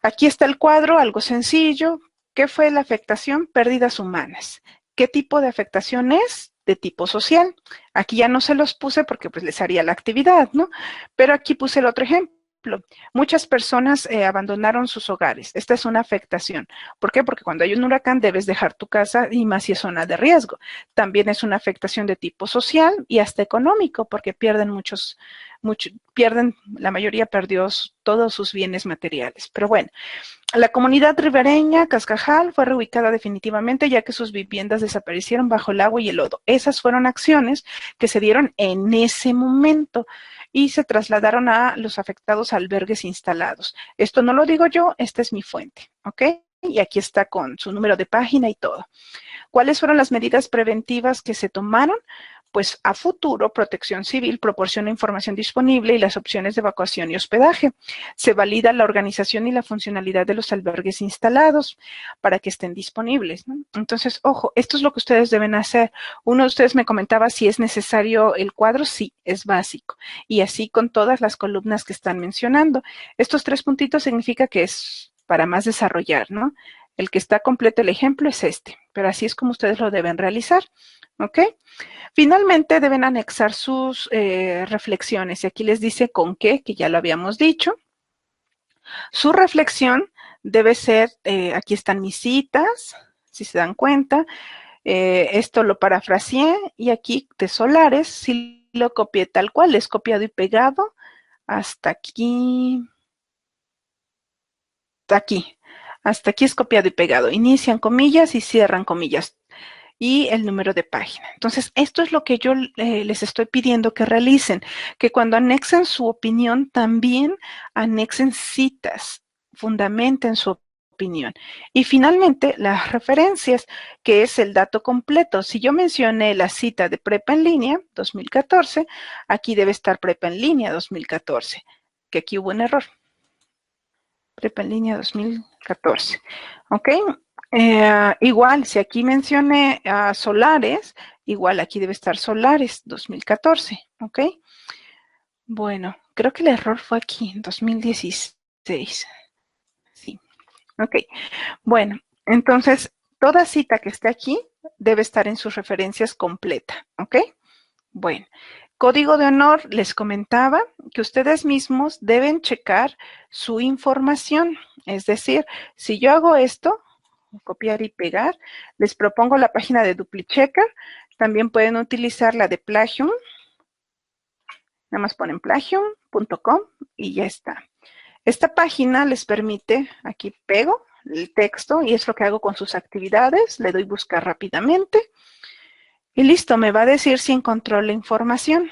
Aquí está el cuadro, algo sencillo. ¿Qué fue la afectación? Pérdidas humanas. ¿Qué tipo de afectación es? De tipo social. Aquí ya no se los puse porque pues les haría la actividad, ¿no? Pero aquí puse el otro ejemplo. Muchas personas abandonaron sus hogares. Esta es una afectación. ¿Por qué? Porque cuando hay un huracán debes dejar tu casa y más si es zona de riesgo. También es una afectación de tipo social y hasta económico porque la mayoría perdió todos sus bienes materiales. Pero bueno, la comunidad ribereña, Cascajal, fue reubicada definitivamente ya que sus viviendas desaparecieron bajo el agua y el lodo. Esas fueron acciones que se dieron en ese momento y se trasladaron a los afectados albergues instalados. Esto no lo digo yo, esta es mi fuente, ¿ok? Y aquí está con su número de página y todo. ¿Cuáles fueron las medidas preventivas que se tomaron? Pues a futuro, Protección Civil proporciona información disponible y las opciones de evacuación y hospedaje. Se valida la organización y la funcionalidad de los albergues instalados para que estén disponibles, ¿no? Entonces, ojo, esto es lo que ustedes deben hacer. Uno de ustedes me comentaba si es necesario el cuadro. Sí, es básico. Y así con todas las columnas que están mencionando. Estos 3 puntitos significa que es para más desarrollar, ¿no? El que está completo el ejemplo es este, pero así es como ustedes lo deben realizar, ¿ok? Finalmente deben anexar sus reflexiones y aquí les dice con qué, que ya lo habíamos dicho. Su reflexión debe ser, aquí están mis citas, si se dan cuenta, esto lo parafraseé y aquí de Solares sí lo copié tal cual, es copiado y pegado hasta aquí, hasta aquí es copiado y pegado, inician comillas y cierran comillas y el número de página. Entonces, esto es lo que yo les estoy pidiendo que realicen, que cuando anexen su opinión, también anexen citas, fundamenten su opinión. Y finalmente, las referencias, que es el dato completo. Si yo mencioné la cita de Prepa en Línea 2014, aquí debe estar Prepa en Línea 2014, que aquí hubo un error. Prepa en Línea 2014, ¿ok? Igual, si aquí mencioné Solares, igual aquí debe estar Solares 2014, ¿ok? Bueno, creo que el error fue aquí, en 2016. Sí, ok. Bueno, entonces, toda cita que esté aquí debe estar en sus referencias completa, ¿ok? Bueno, código de honor, les comentaba que ustedes mismos deben checar su información. Es decir, si yo hago esto, copiar y pegar, les propongo la página de DupliChecker. También pueden utilizar la de Plagium. Nada más ponen plagium.com y ya está. Esta página les permite, aquí pego el texto y es lo que hago con sus actividades. Le doy buscar rápidamente. Y listo, me va a decir si encontró la información.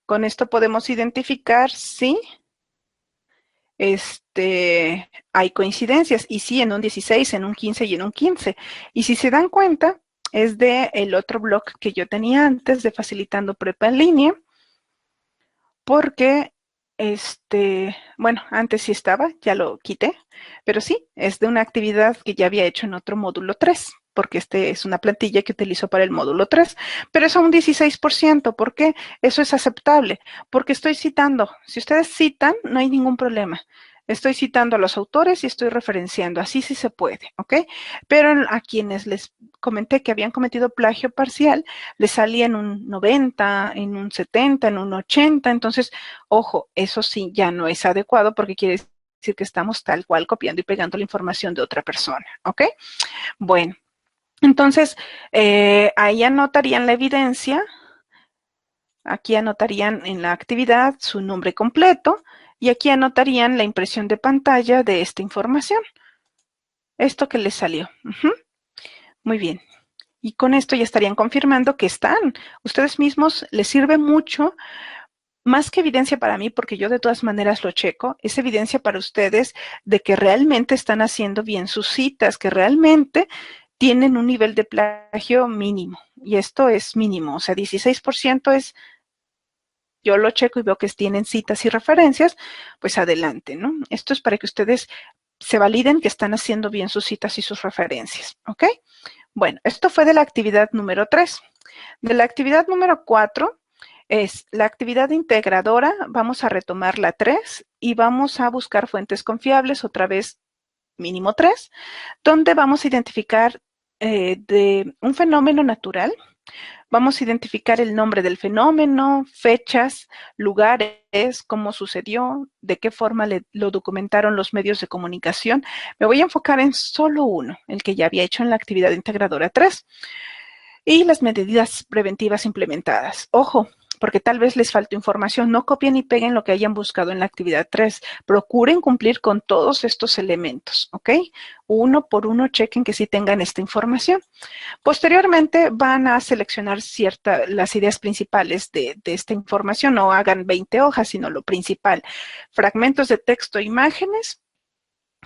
Con esto podemos identificar si hay coincidencias. Y sí, en un 16, en un 15 y en un 15. Y si se dan cuenta, es de el otro blog que yo tenía antes de Facilitando Prepa en Línea. Porque, bueno, antes sí estaba, ya lo quité. Pero sí, es de una actividad que ya había hecho en otro módulo 3. Porque es una plantilla que utilizo para el módulo 3, pero es a un 16%. ¿Por qué? Eso es aceptable, porque estoy citando. Si ustedes citan, no hay ningún problema. Estoy citando a los autores y estoy referenciando, así sí se puede, ¿ok? Pero a quienes les comenté que habían cometido plagio parcial, les salía en un 90, en un 70, en un 80, entonces, ojo, eso sí ya no es adecuado porque quiere decir que estamos tal cual copiando y pegando la información de otra persona, ¿ok? Bueno, entonces, ahí anotarían la evidencia. Aquí anotarían en la actividad su nombre completo y aquí anotarían la impresión de pantalla de esta información. Esto que les salió. Muy bien. Y con esto ya estarían confirmando que están. Ustedes mismos les sirve mucho, más que evidencia para mí, porque yo de todas maneras lo checo, es evidencia para ustedes de que realmente están haciendo bien sus citas, que realmente tienen un nivel de plagio mínimo. Y esto es mínimo, o sea, 16% es, yo lo checo y veo que tienen citas y referencias, pues adelante, ¿no? Esto es para que ustedes se validen que están haciendo bien sus citas y sus referencias, ¿ok? Bueno, esto fue de la actividad número 3. De la actividad número 4 es la actividad integradora. Vamos a retomar la 3 y vamos a buscar fuentes confiables, otra vez mínimo 3, donde vamos a identificar de un fenómeno natural. Vamos a identificar el nombre del fenómeno, fechas, lugares, cómo sucedió, de qué forma lo documentaron los medios de comunicación. Me voy a enfocar en solo uno, el que ya había hecho en la actividad integradora 3, y las medidas preventivas implementadas. Ojo, porque tal vez les falte información, no copien y peguen lo que hayan buscado en la actividad 3. Procuren cumplir con todos estos elementos, ¿ok? Uno por uno chequen que sí tengan esta información. Posteriormente van a seleccionar las ideas principales de esta información. No hagan 20 hojas, sino lo principal. Fragmentos de texto e imágenes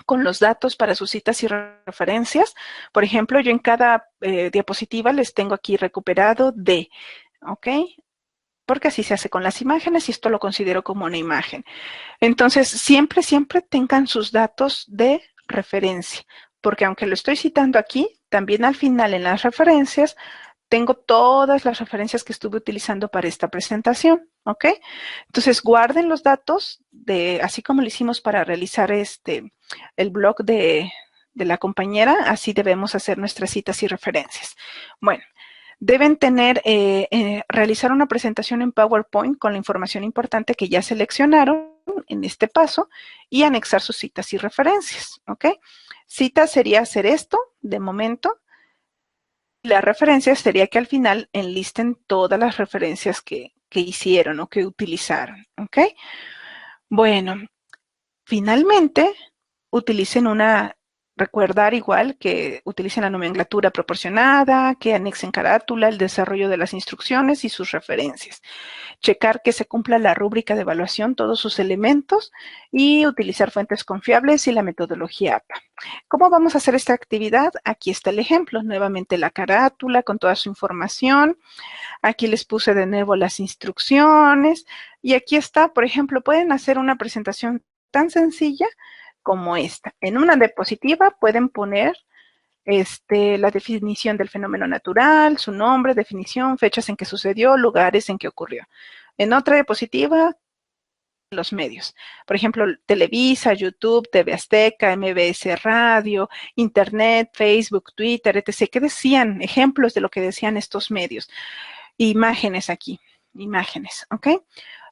con los datos para sus citas y referencias. Por ejemplo, yo en cada diapositiva les tengo aquí recuperado de, ¿ok? Porque así se hace con las imágenes y esto lo considero como una imagen. Entonces, siempre, siempre tengan sus datos de referencia, porque aunque lo estoy citando aquí, también al final en las referencias tengo todas las referencias que estuve utilizando para esta presentación, ¿ok? Entonces, guarden los datos así como lo hicimos para realizar el blog de la compañera, así debemos hacer nuestras citas y referencias. Bueno, deben realizar una presentación en PowerPoint con la información importante que ya seleccionaron en este paso y anexar sus citas y referencias, ¿ok? Cita sería hacer esto de momento. La referencia sería que al final enlisten todas las referencias que hicieron o que utilizaron, ¿ok? Bueno, finalmente utilicen recordar igual que utilicen la nomenclatura proporcionada, que anexen carátula, el desarrollo de las instrucciones y sus referencias. Checar que se cumpla la rúbrica de evaluación, todos sus elementos y utilizar fuentes confiables y la metodología APA. ¿Cómo vamos a hacer esta actividad? Aquí está el ejemplo, nuevamente la carátula con toda su información. Aquí les puse de nuevo las instrucciones y aquí está, por ejemplo, pueden hacer una presentación tan sencilla como esta. En una diapositiva pueden poner la definición del fenómeno natural, su nombre, definición, fechas en que sucedió, lugares en que ocurrió. En otra diapositiva, los medios. Por ejemplo, Televisa, YouTube, TV Azteca, MBS Radio, Internet, Facebook, Twitter, etc. ¿Qué decían? Ejemplos de lo que decían estos medios. Imágenes aquí, imágenes, ¿ok?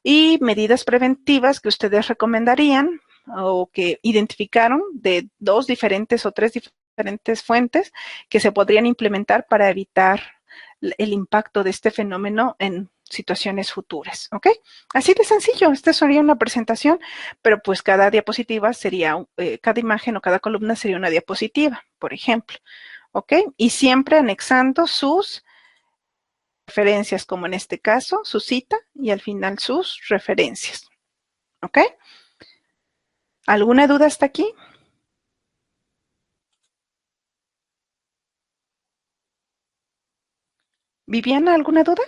Y medidas preventivas que ustedes recomendarían o que identificaron de 2 diferentes o 3 diferentes fuentes que se podrían implementar para evitar el impacto de este fenómeno en situaciones futuras, ¿ok? Así de sencillo, esta sería una presentación, pero pues cada diapositiva sería, cada imagen o cada columna sería una diapositiva, por ejemplo, ¿ok? Y siempre anexando sus referencias, como en este caso, su cita y al final sus referencias, ¿ok? ¿Alguna duda hasta aquí? Viviana, ¿alguna duda?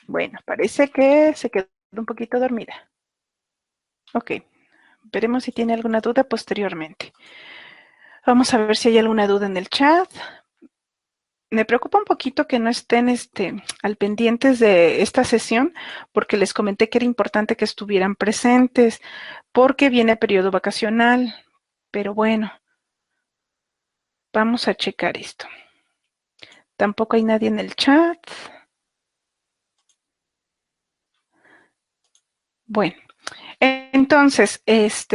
Bueno, parece que se quedó un poquito dormida. Ok, veremos si tiene alguna duda posteriormente. Vamos a ver si hay alguna duda en el chat. Me preocupa un poquito que no estén al pendientes de esta sesión, porque les comenté que era importante que estuvieran presentes, porque viene periodo vacacional. Pero bueno, vamos a checar esto. Tampoco hay nadie en el chat. Bueno, entonces,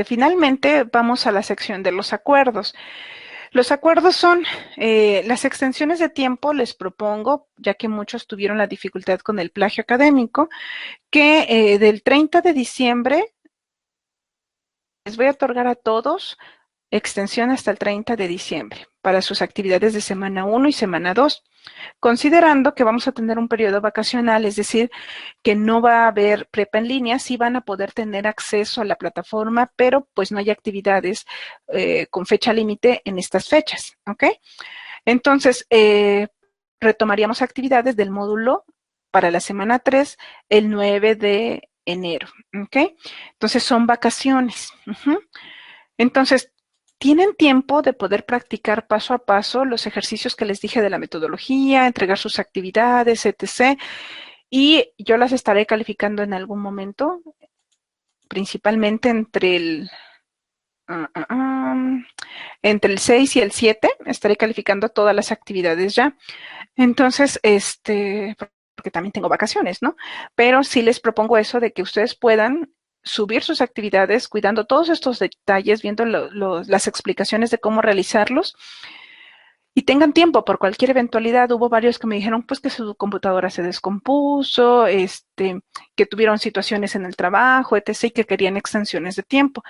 finalmente vamos a la sección de los acuerdos. Los acuerdos son las extensiones de tiempo, les propongo, ya que muchos tuvieron la dificultad con el plagio académico, que del 30 de diciembre les voy a otorgar a todos extensión hasta el 30 de diciembre para sus actividades de semana 1 y semana 2, considerando que vamos a tener un periodo vacacional, es decir, que no va a haber prepa en línea, sí van a poder tener acceso a la plataforma, pero pues no hay actividades con fecha límite en estas fechas, ¿ok? Entonces, retomaríamos actividades del módulo para la semana 3 el 9 de enero, ¿ok? Entonces, son vacaciones. Entonces, tienen tiempo de poder practicar paso a paso los ejercicios que les dije de la metodología, entregar sus actividades, etc. Y yo las estaré calificando en algún momento, principalmente entre el 6 y el 7, estaré calificando todas las actividades ya. Entonces, porque también tengo vacaciones, ¿no? Pero sí les propongo eso de que ustedes puedan subir sus actividades cuidando todos estos detalles, viendo las explicaciones de cómo realizarlos y tengan tiempo por cualquier eventualidad. Hubo varios que me dijeron pues que su computadora se descompuso, que tuvieron situaciones en el trabajo, etc., y que querían extensiones de tiempo.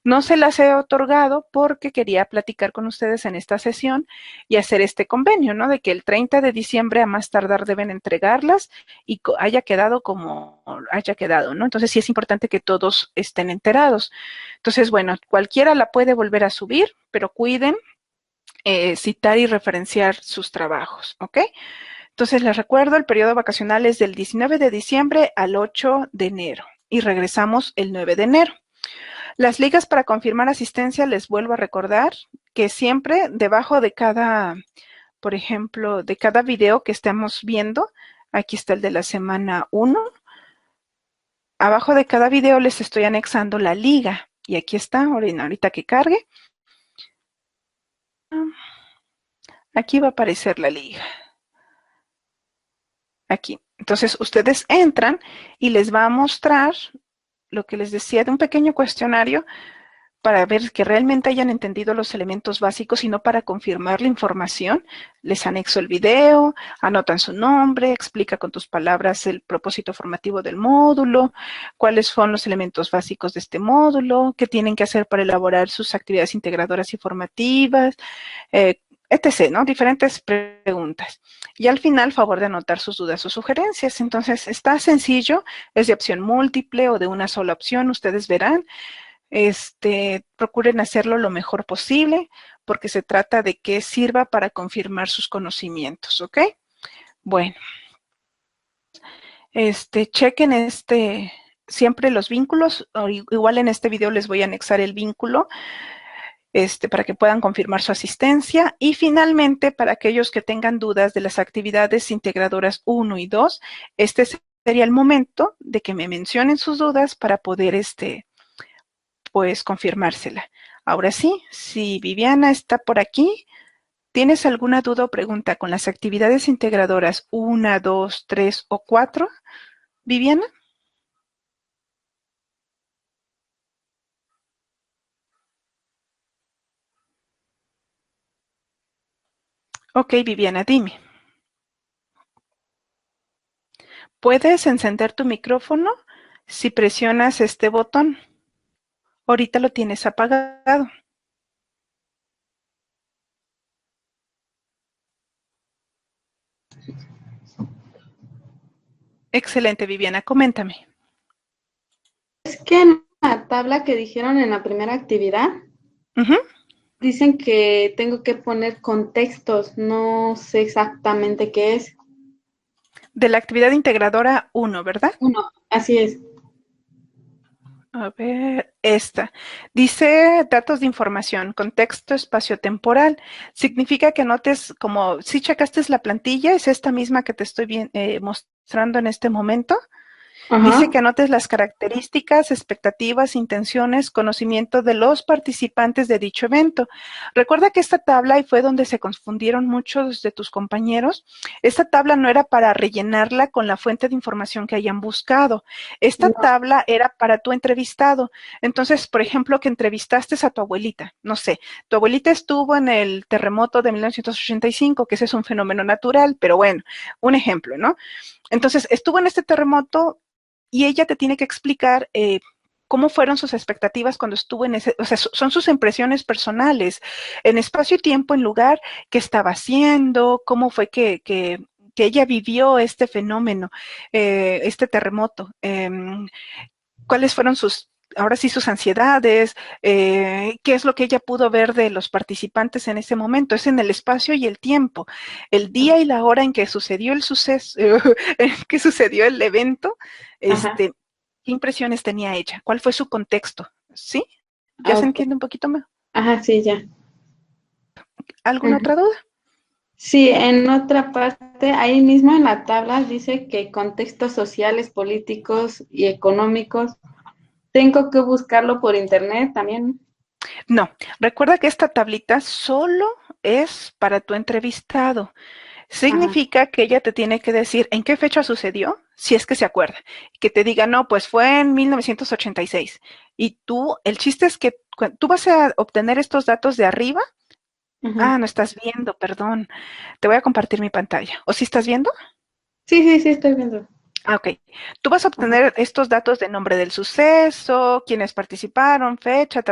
No se las he otorgado porque quería platicar con ustedes en esta sesión y hacer este convenio, ¿no? De que el 30 de diciembre a más tardar deben entregarlas y haya quedado como haya quedado, ¿no? Entonces sí es importante que todos estén enterados. Entonces, bueno, cualquiera la puede volver a subir, pero cuiden citar y referenciar sus trabajos, ¿ok? Entonces les recuerdo, el periodo vacacional es del 19 de diciembre al 8 de enero y regresamos el 9 de enero. Las ligas para confirmar asistencia, les vuelvo a recordar que siempre debajo de cada, por ejemplo, de cada video que estemos viendo, aquí está el de la semana 1, abajo de cada video les estoy anexando la liga y aquí está, ahorita que cargue, aquí va a aparecer la liga. Aquí. Entonces, ustedes entran y les va a mostrar lo que les decía de un pequeño cuestionario para ver que realmente hayan entendido los elementos básicos y no para confirmar la información. Les anexo el video, anotan su nombre, explica con tus palabras el propósito formativo del módulo, cuáles son los elementos básicos de este módulo, qué tienen que hacer para elaborar sus actividades integradoras y formativas, etc., ¿no? Diferentes preguntas. Y al final, favor de anotar sus dudas o sugerencias. Entonces, está sencillo, es de opción múltiple o de una sola opción, ustedes verán. Procuren hacerlo lo mejor posible, porque se trata de que sirva para confirmar sus conocimientos, ¿ok? Bueno, chequen siempre los vínculos, igual en este video les voy a anexar el vínculo, para que puedan confirmar su asistencia. Y finalmente, para aquellos que tengan dudas de las actividades integradoras 1 y 2, este sería el momento de que me mencionen sus dudas para poder, pues, confirmársela. Ahora sí, si Viviana está por aquí, ¿tienes alguna duda o pregunta con las actividades integradoras 1, 2, 3 o 4? Viviana. Ok, Viviana, dime. ¿Puedes encender tu micrófono si presionas este botón? Ahorita lo tienes apagado. Excelente, Viviana, coméntame. Es que en la tabla que dijeron en la primera actividad, dicen que tengo que poner contextos, no sé exactamente qué es. De la actividad integradora 1, ¿verdad? Uno, así es. A ver, esta. Dice datos de información, contexto espaciotemporal. Significa que anotes como, si checaste la plantilla, es esta misma que te estoy mostrando en este momento. Dice Ajá. que anotes las características, expectativas, intenciones, conocimiento de los participantes de dicho evento. Recuerda que esta tabla, y fue donde se confundieron muchos de tus compañeros, esta tabla no era para rellenarla con la fuente de información que hayan buscado. Esta No. tabla era para tu entrevistado. Entonces, por ejemplo, que entrevistaste a tu abuelita, no sé, tu abuelita estuvo en el terremoto de 1985, que ese es un fenómeno natural, pero bueno, un ejemplo, ¿no? Entonces, estuvo en este terremoto y ella te tiene que explicar cómo fueron sus expectativas cuando estuvo en ese, o sea, son sus impresiones personales, en espacio y tiempo, en lugar, qué estaba haciendo, cómo fue que ella vivió este fenómeno, este terremoto, cuáles fueron sus, ahora sí, sus ansiedades, qué es lo que ella pudo ver de los participantes en ese momento, es en el espacio y el tiempo, el día y la hora en que sucedió el suceso, en que sucedió el evento, Ajá. qué impresiones tenía ella, cuál fue su contexto, ¿sí? ¿Ya Ah, se ok. entiende un poquito más? Ajá, sí, ya. ¿Alguna Ujú. otra duda? Sí, en otra parte, ahí mismo en la tabla dice que contextos sociales, políticos y económicos, tengo que buscarlo por internet también. No, recuerda que esta tablita solo es para tu entrevistado. Ajá, Significa que ella te tiene que decir en qué fecha sucedió, si es que se acuerda. Que te diga, no, pues fue en 1986. Y tú, el chiste es que tú vas a obtener estos datos de arriba. ajá. Ah, no estás viendo, perdón. Te voy a compartir mi pantalla. ¿O sí estás viendo? Sí, sí, sí, estoy viendo. Ah, ok. Tú vas a Ajá, obtener estos datos de nombre del suceso, quiénes participaron, fecha,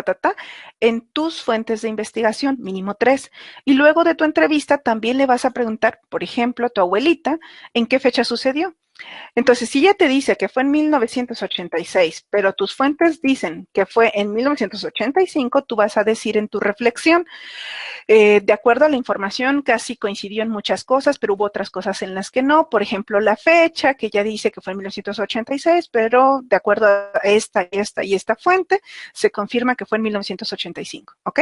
en tus fuentes de investigación, mínimo 3. Y luego de tu entrevista también le vas a preguntar, por ejemplo, a tu abuelita, en qué fecha sucedió. Entonces, si ella te dice que fue en 1986, pero tus fuentes dicen que fue en 1985, tú vas a decir en tu reflexión, de acuerdo a la información, casi coincidió en muchas cosas, pero hubo otras cosas en las que no. Por ejemplo, la fecha, que ella dice que fue en 1986, pero de acuerdo a y esta fuente, se confirma que fue en 1985. ¿Ok?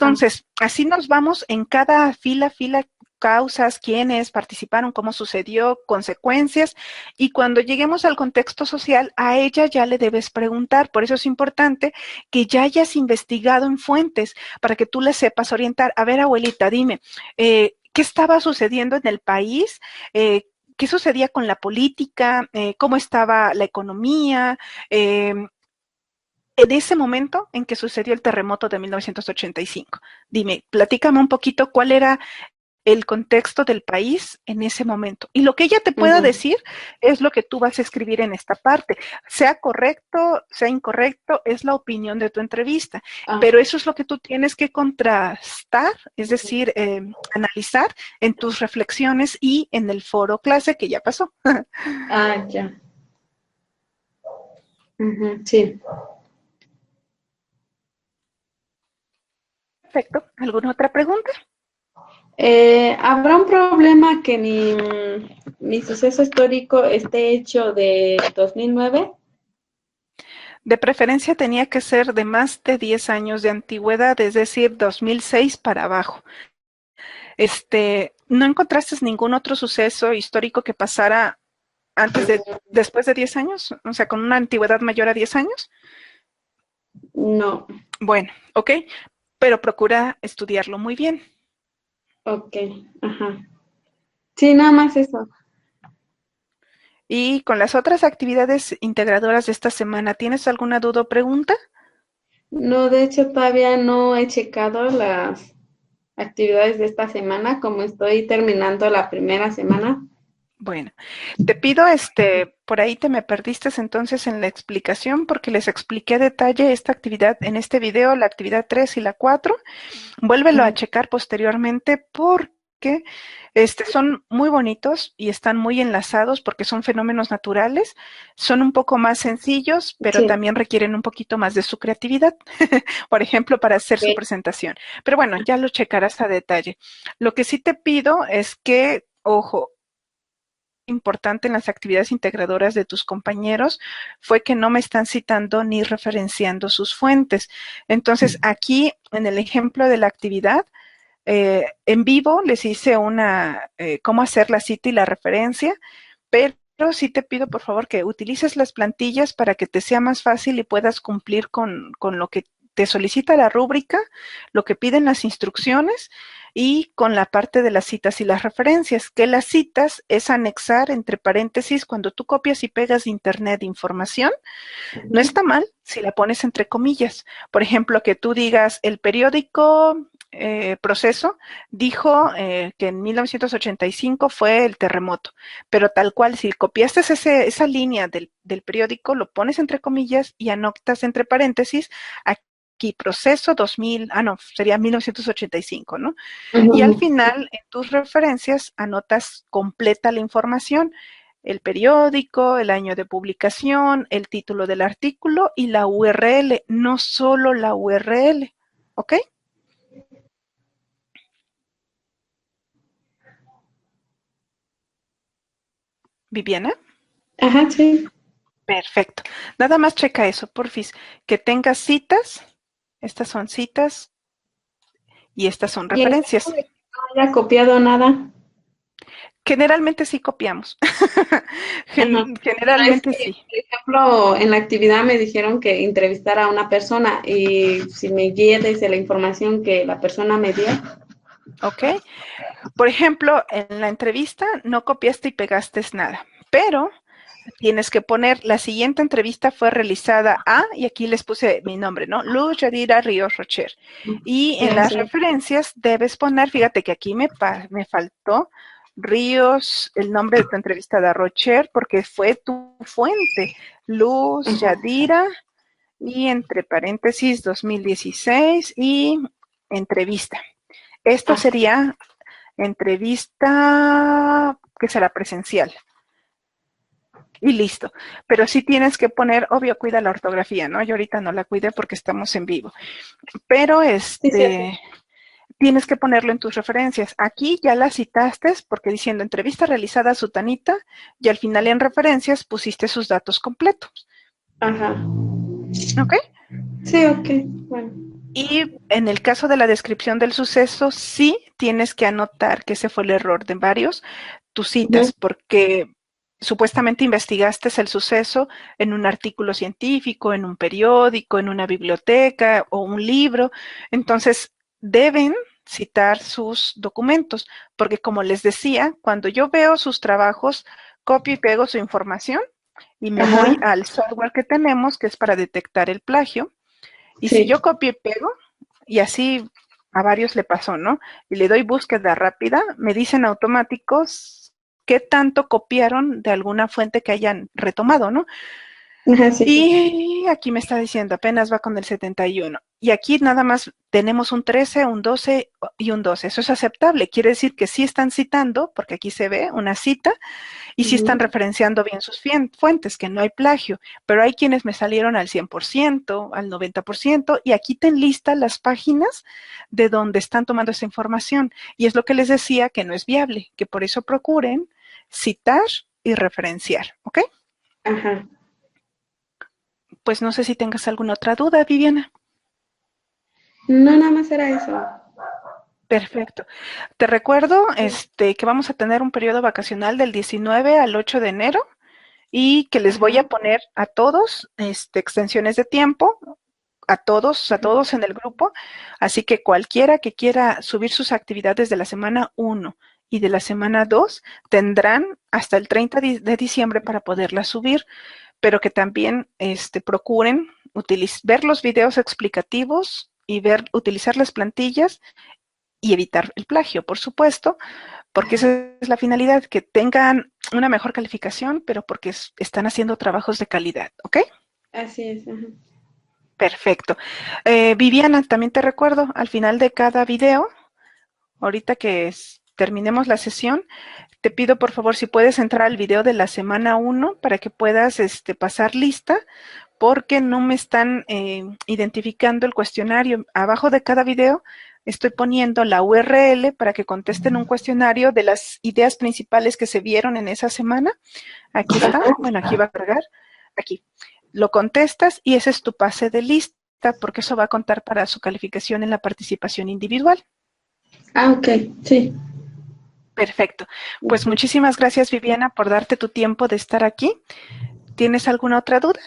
ah, Entonces, así nos vamos en cada fila, causas, quiénes participaron, cómo sucedió, consecuencias, y cuando lleguemos al contexto social, a ella ya le debes preguntar. Por eso es importante que ya hayas investigado en fuentes para que tú le sepas orientar. A ver, abuelita, dime, ¿qué estaba sucediendo en el país? ¿Qué sucedía con la política? ¿Cómo estaba la economía? En ese momento en que sucedió el terremoto de 1985. Dime, platícame un poquito cuál era el contexto del país en ese momento. Y lo que ella te pueda ajá. decir es lo que tú vas a escribir en esta parte. Sea correcto, sea incorrecto, es la opinión de tu entrevista. Ah, Pero eso es lo que tú tienes que contrastar, es decir, analizar en tus reflexiones y en el foro clase que ya pasó. ya. Ujú, sí. Perfecto. ¿Alguna otra pregunta? ¿Habrá un problema que mi suceso histórico esté hecho de 2009? De preferencia tenía que ser de más de 10 años de antigüedad, es decir, 2006 para abajo. ¿No encontraste ningún otro suceso histórico que pasara después de 10 años? O sea, con una antigüedad mayor a 10 años. No. Bueno, ok, pero procura estudiarlo muy bien. Ok, ajá. Sí, nada más eso. Y con las otras actividades integradoras de esta semana, ¿tienes alguna duda o pregunta? No, de hecho todavía no he checado las actividades de esta semana, como estoy terminando la primera semana. Bueno, te pido, por ahí te me perdiste entonces en la explicación porque les expliqué a detalle esta actividad en este video, la actividad 3 y la 4. Vuélvelo a Ajá. checar posteriormente porque son muy bonitos y están muy enlazados porque son fenómenos naturales, son un poco más sencillos, pero Sí, también requieren un poquito más de su creatividad, por ejemplo, para hacer su ok. presentación. Pero bueno, ya lo checarás a detalle. Lo que sí te pido es que, ojo, importante en las actividades integradoras de tus compañeros fue que no me están citando ni referenciando sus fuentes. Entonces, aquí, en el ejemplo de la actividad, en vivo les hice cómo hacer la cita y la referencia, pero sí te pido, por favor, que utilices las plantillas para que te sea más fácil y puedas cumplir con lo que te solicita la rúbrica, lo que piden las instrucciones y con la parte de las citas y las referencias, que las citas es anexar entre paréntesis cuando tú copias y pegas de internet información. No está mal si la pones entre comillas. Por ejemplo, que tú digas el periódico Proceso dijo que en 1985 fue el terremoto, pero tal cual, si copiaste esa línea del periódico, lo pones entre comillas y anotas entre paréntesis aquí Proceso 2000, no, sería 1985, ¿no? Y al final, en tus referencias, anotas completa la información, el periódico, el año de publicación, el título del artículo y la URL, no solo la URL, ¿ok? ¿Viviana? Ajá, sí. Perfecto. Nada más checa eso, porfis. Que tengas citas. Estas son citas y estas son Y en referencias. caso de que no haya copiado nada. Generalmente sí copiamos. Ajá. Es Generalmente que, sí. por ejemplo, en la actividad me dijeron que entrevistara a una persona y si me guía desde la información que la persona me dio. ¿Ok? Por ejemplo, en la entrevista no copiaste y pegaste nada, pero tienes que poner, la siguiente entrevista fue realizada a, y aquí les puse mi nombre, ¿no? Luz Yadira Ríos Rocher. Y en las Sí. referencias debes poner, fíjate que aquí me faltó Ríos, el nombre de tu entrevistada Rocher, porque fue tu fuente. Luz Yadira, y entre paréntesis 2016 y entrevista. Esto sería entrevista que será presencial. Y listo. Pero sí tienes que poner, obvio, cuida la ortografía, ¿no? Yo ahorita no la cuidé porque estamos en vivo. Pero Sí, sí. tienes que ponerlo en tus referencias. Aquí ya la citaste porque diciendo entrevista realizada a Sutanita y al final en referencias pusiste sus datos completos. Ajá. ¿Ok? Sí, ok. Bueno. Y en el caso de la descripción del suceso, sí tienes que anotar que ese fue el error de varios, tus citas, porque supuestamente investigaste el suceso en un artículo científico, en un periódico, en una biblioteca o un libro. Entonces, deben citar sus documentos, porque como les decía, cuando yo veo sus trabajos, copio y pego su información y me voy Ajá. al software que tenemos, que es para detectar el plagio. Y si Sí. yo copio y pego, y así a varios le pasó, ¿no? Y le doy búsqueda rápida, me dicen automáticos qué tanto copiaron de alguna fuente que hayan retomado, ¿no? Ajá, sí. Y aquí me está diciendo, apenas va con el 71. Y aquí nada más tenemos un 13, un 12 y un 12. Eso es aceptable. Quiere decir que sí están citando, porque aquí se ve una cita, y sí están referenciando bien sus fuentes, que no hay plagio. Pero hay quienes me salieron al 100%, al 90%, y aquí te enlistan las páginas de donde están tomando esa información. Y es lo que les decía, que no es viable, que por eso procuren citar y referenciar, ¿ok? Ajá. Pues no sé si tengas alguna otra duda, Viviana. No, nada más era eso. Perfecto. Te recuerdo que vamos a tener un periodo vacacional del 19 al 8 de enero y que les voy a Ajá. poner a todos extensiones de tiempo, a todos en el grupo. Así que cualquiera que quiera subir sus actividades de la semana 1 y de la semana 2 tendrán hasta el 30 de diciembre para poderlas subir, pero que también procuren ver los videos explicativos y utilizar las plantillas y evitar el plagio, por supuesto, porque esa es la finalidad, que tengan una mejor calificación, pero porque están haciendo trabajos de calidad, ¿ok? Así es. Ajá. Perfecto. Viviana, también te recuerdo, al final de cada video, ahorita que terminemos la sesión, te pido por favor si puedes entrar al video de la semana 1 para que puedas pasar lista, porque no me están identificando el cuestionario. Abajo de cada video Estoy poniendo la URL para que contesten un cuestionario de las ideas principales que se vieron en esa semana. Aquí está. Bueno, aquí va a cargar. Aquí. Lo contestas y ese es tu pase de lista, porque eso va a contar para su calificación en la participación individual. Ah, ok, sí. Perfecto. Pues muchísimas gracias, Viviana, por darte tu tiempo de estar aquí. ¿Tienes alguna otra duda?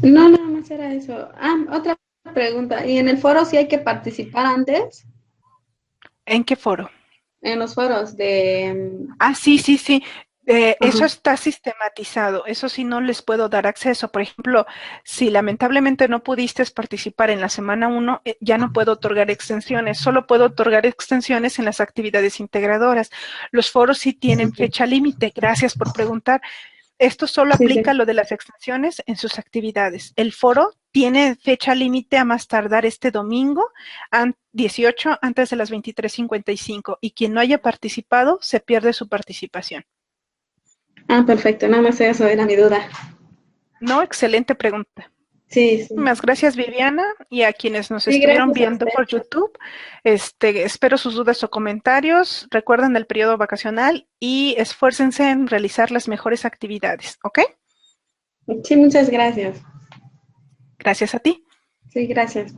No, nada más era eso. Ah, otra pregunta. ¿Y en el foro sí hay que participar antes? ¿En qué foro? En los foros de... Ah, sí, sí, sí. Eso Ajá. está sistematizado. Eso sí no les puedo dar acceso. Por ejemplo, si lamentablemente no pudiste participar en la semana 1, ya no puedo otorgar extensiones. Solo puedo otorgar extensiones en las actividades integradoras. Los foros sí Sí, tienen sí. fecha límite. Gracias por preguntar. Esto solo Sí, aplica sí. lo de las extensiones en sus actividades. El foro tiene fecha límite a más tardar este domingo 18 antes de las 23:55 y quien no haya participado se pierde su participación. Ah, perfecto. Nada más eso era mi duda. No, excelente pregunta. Sí, sí. Muchas gracias, Viviana, y a quienes nos Sí, estuvieron gracias a viendo usted. por YouTube. Espero sus dudas o comentarios. Recuerden el periodo vacacional y esfuércense en realizar las mejores actividades, ¿ok? Sí, muchas gracias. Gracias a ti. Sí, gracias.